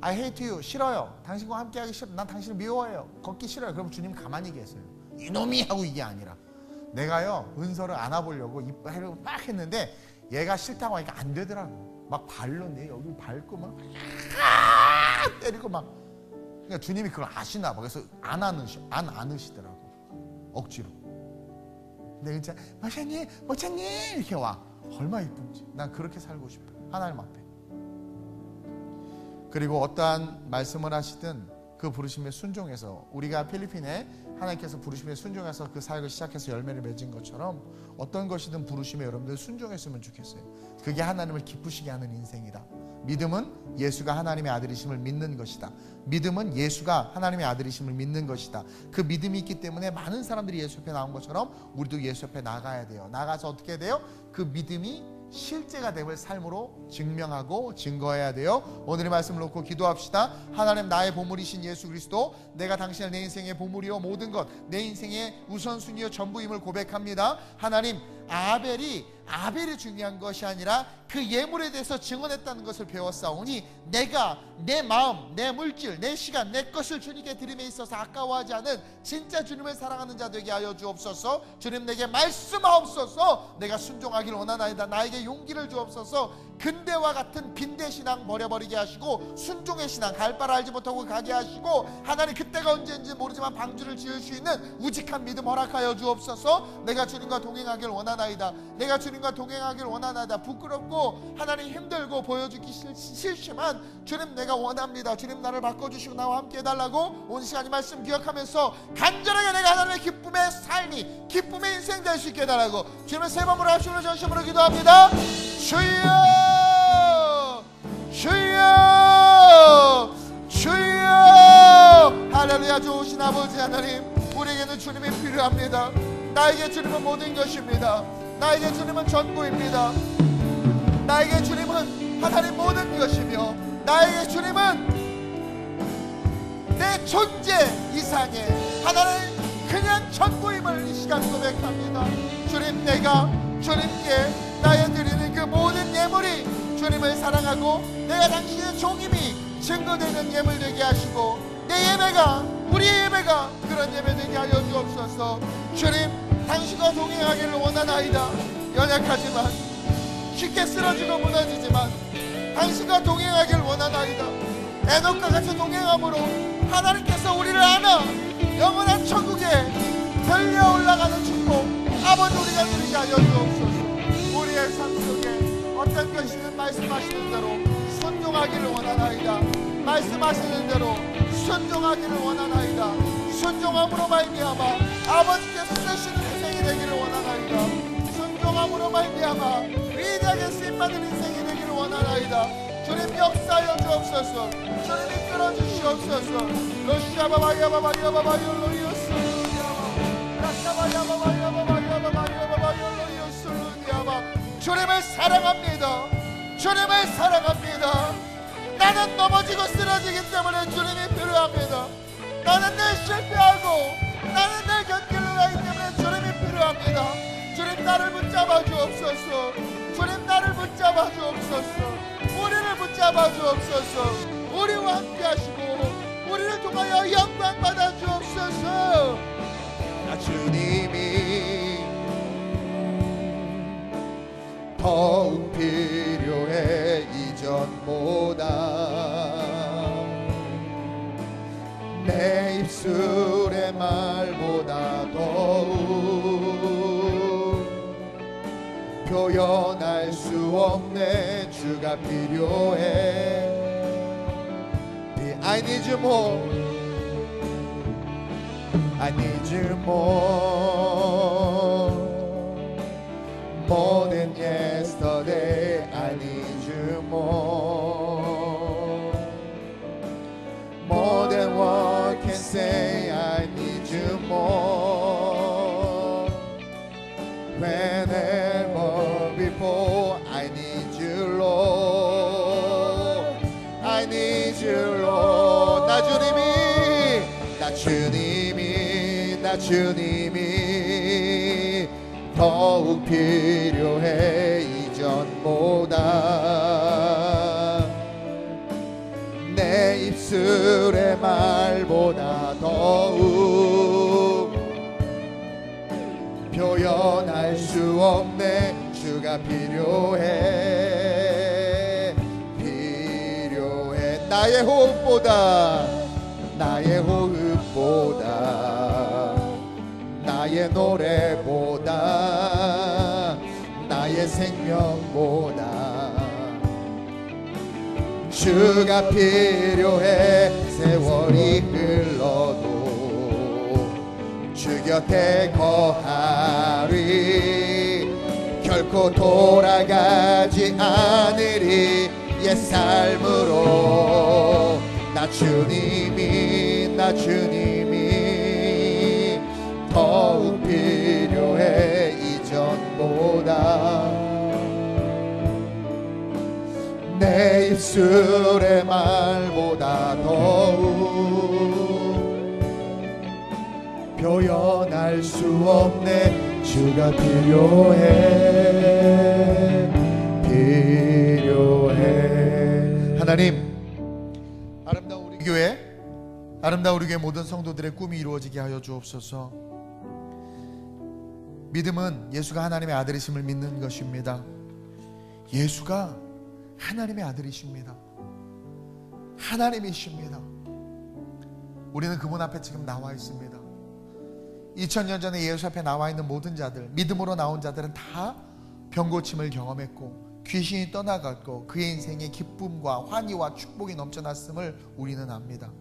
I hate you, 싫어요. 당신과 함께하기 싫어. 난 당신을 미워해요. 걷기 싫어요. 그럼 주님 가만히 계세요. 이놈이 하고 이게 아니라, 내가요 은서를 안아보려고 이빨을 막 했는데 얘가 싫다고 하니까 안 되더라고. 막 발로 내 여기 밟고 막 때리고 막. 그러니까 주님이 그걸 아시나 봐. 그래서 안 안으시더라고. 억지로. 근데 진짜 목사님 이렇게 와. 얼마나 이쁜지. 난 그렇게 살고 싶어. 하나님 앞에. 그리고 어떠한 말씀을 하시든 그 부르심에 순종해서, 우리가 필리핀에 하나님께서 부르심에 순종해서 그 사역을 시작해서 열매를 맺은 것처럼 어떤 것이든 부르심에 여러분들 순종했으면 좋겠어요. 그게 하나님을 기쁘시게 하는 인생이다. 믿음은 예수가 하나님의 아들이심을 믿는 것이다. 믿음은 예수가 하나님의 아들이심을 믿는 것이다. 그 믿음이 있기 때문에 많은 사람들이 예수 옆에 나온 것처럼 우리도 예수 옆에 나가야 돼요. 나가서 어떻게 돼요? 그 믿음이 실제가 됨을 삶으로 증명하고 증거해야 돼요. 오늘의 말씀을 놓고 기도합시다. 하나님, 나의 보물이신 예수 그리스도, 내가 당신을 내 인생의 보물이요 모든 것, 내 인생의 우선순위요 전부임을 고백합니다. 하나님, 아벨이 중요한 것이 아니라 그 예물에 대해서 증언했다는 것을 배웠사오니 내가 내 마음, 내 물질, 내 시간, 내 것을 주님께 드림에 있어서 아까워하지 않은 진짜 주님을 사랑하는 자 되게 하여 주옵소서. 주님, 내게 말씀하옵소서. 내가 순종하기를 원하나이다. 나에게 용기를 주옵소서. 근대와 같은 빈대신앙 버려버리게 하시고 순종의 신앙, 갈 바를 알지 못하고 가게 하시고, 하나님 그때가 언제인지 모르지만 방주를 지을 수 있는 우직한 믿음 허락하여 주옵소서. 내가 주님과 동행하길 원하나이다. 내가 주님과 동행하길 원하나이다. 부끄럽고 하나님 힘들고 보여주기 싫지만 주님, 내가 원합니다. 주님, 나를 바꿔주시고 나와 함께 해달라고 온 시간 이 말씀 기억하면서 간절하게 내가 하나님의 기쁨의 삶이, 기쁨의 인생 될 수 있게 해달라고 주님의 새 마음으로 합심으로 전심으로 기도합니다. 주여, 주여, 주여. 할렐루야. 좋으신 아버지 하나님, 우리에게는 주님이 필요합니다. 나에게 주님은 모든 것입니다. 나에게 주님은 전부입니다. 나에게 주님은 하나님 모든 것이며, 나에게 주님은 내 존재 이상의 하나님 그냥 전부임을 이 시간 고백합니다. 주님, 내가 주님께 나의 드리는 그 모든 예물이 주님을 사랑하고 내가 당신의 종임이 증거되는 예물 되게 하시고, 내 예배가, 우리의 예배가 그런 예배 되게 하여 주옵소서. 주님, 당신과 동행하기를 원하나이다. 연약하지만, 쉽게 쓰러지고 무너지지만 당신과 동행하기를 원하나이다. 에녹과 같이 동행함으로 하나님께서 우리를 안아 영원한 천국에 들려 올라가는 축복, 아버지 우리가 누리게 하여 주옵소서. 우리의 삶 속에 어떤 것이든 말씀하시는 대로 순종하기를 원하나이다. 말씀하시는 대로 순종하기를 원하나이다. 순종함으로 말미암아 아버지께서 쓰시는 인생이 되기를 원하나이다. 순종함으로 말미암아 위대하게 쓰임받은 인생이 되기를 원하나이다. 주님 역사하여 주옵소서. 주님 이끌어 주시옵소서. 주님을 사랑합니다. 주님을 사랑합니다. 나는 넘어지고 쓰러지기 때문에 주님이 필요합니다. 나는 늘 실패하고 나는 늘 견딜 하기 때문에 주님이 필요합니다. 주님 나를 붙잡아 주옵소서. 주님 나를 붙잡아 주옵소서. 우리를 붙잡아 주옵소서. 우리와 함께 하시고 우리를 통하여 영광 받아 주옵소서. 주님이 더욱 필요해 이전보다. 내 입술의 말보다 더욱 표현할 수 없네. 주가 필요해. I need you more. I need you more. More than yesterday. I need you more. More than what can say. I need you more. Whenever before. I need you, Lord. I need you, Lord. 나 주님이 더욱 필요해 이전보다. 내 입술의 말보다 더욱 표현할 수 없네. 주가 필요해. 나의 호흡보다 나의 노래보다 나의 생명보다 주가 필요해. 세월이 흘러도 주 곁에 거하리. 결코 돌아가지 않으리. 옛 삶으로 나 주님이 더욱 필요해 이전보다. 내 입술의 말보다 더욱 표현할 수 없네. 주가 필요해. 하나님, 아름다운 우리 교회 모든 성도들의 꿈이 이루어지게 하여 주옵소서. 믿음은 예수가 하나님의 아들이심을 믿는 것입니다. 예수가 하나님의 아들이십니다. 하나님이십니다. 우리는 그분 앞에 지금 나와 있습니다. 2000년 전에 예수 앞에 나와 있는 모든 자들, 믿음으로 나온 자들은 다 병고침을 경험했고 귀신이 떠나갔고 그의 인생에 기쁨과 환희와 축복이 넘쳐났음을 우리는 압니다.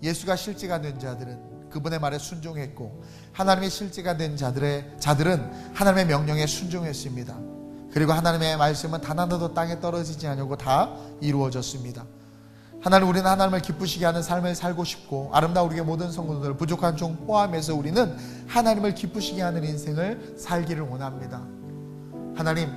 예수가 실제가 된 자들은 그분의 말에 순종했고 하나님의 실제가 된 자들은 하나님의 명령에 순종했습니다. 그리고 하나님의 말씀은 단 하나도 땅에 떨어지지 않고 다 이루어졌습니다. 하나님, 우리는 하나님을 기쁘시게 하는 삶을 살고 싶고 아름다운 우리의 모든 성도들 부족한 종 포함해서 우리는 하나님을 기쁘시게 하는 인생을 살기를 원합니다. 하나님,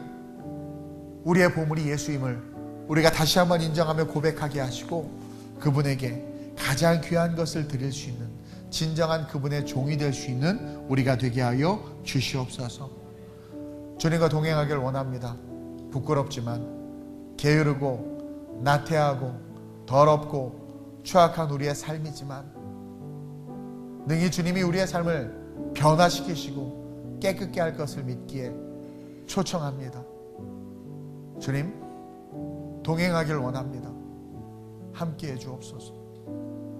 우리의 보물이 예수임을 우리가 다시 한번 인정하며 고백하게 하시고 그분에게 가장 귀한 것을 드릴 수 있는 진정한 그분의 종이 될 수 있는 우리가 되게 하여 주시옵소서. 주님과 동행하길 원합니다. 부끄럽지만 게으르고 나태하고 더럽고 추악한 우리의 삶이지만 능히 주님이 우리의 삶을 변화시키시고 깨끗게 할 것을 믿기에 초청합니다. 주님, 동행하길 원합니다. 함께해 주옵소서.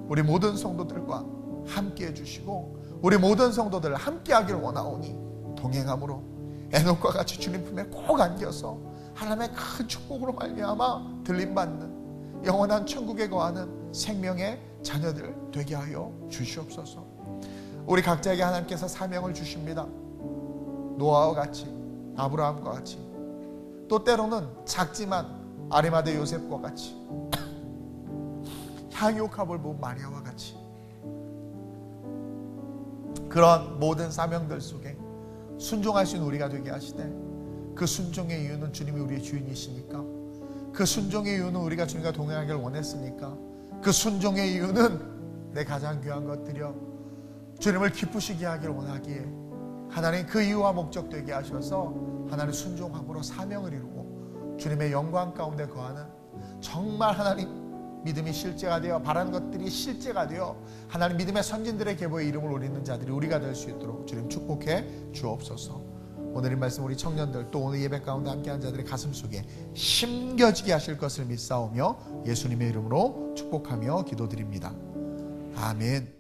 우리 모든 성도들과 함께해 주시고 우리 모든 성도들 함께하길 원하오니 동행함으로 에녹과 같이 주님 품에 꼭 안겨서 하나님의 큰 축복으로 말미암아 들림받는 영원한 천국에 거하는 생명의 자녀들 되게 하여 주시옵소서. 우리 각자에게 하나님께서 사명을 주십니다. 노아와 같이, 아브라함과 같이, 또 때로는 작지만 아리마대 요셉과 같이, 향유옥합을 본 마리아와 같이, 그런 모든 사명들 속에 순종할 수 있는 우리가 되게 하시되, 그 순종의 이유는 주님이 우리의 주인이시니까, 그 순종의 이유는 우리가 주님과 동행하기를 원했으니까, 그 순종의 이유는 내 가장 귀한 것들이여 주님을 기쁘시게 하기를 원하기에 하나님 그 이유와 목적 되게 하셔서 하나님 순종함으로 사명을 이루고 주님의 영광 가운데 거하는, 정말 하나님 믿음이 실제가 되어 바라는 것들이 실제가 되어 하나님 믿음의 선진들의 계보에 이름을 올리는 자들이 우리가 될 수 있도록 주님 축복해 주옵소서. 오늘 이 말씀 우리 청년들 또 오늘 예배 가운데 함께한 자들의 가슴 속에 심겨지게 하실 것을 믿사오며 예수님의 이름으로 축복하며 기도드립니다. 아멘.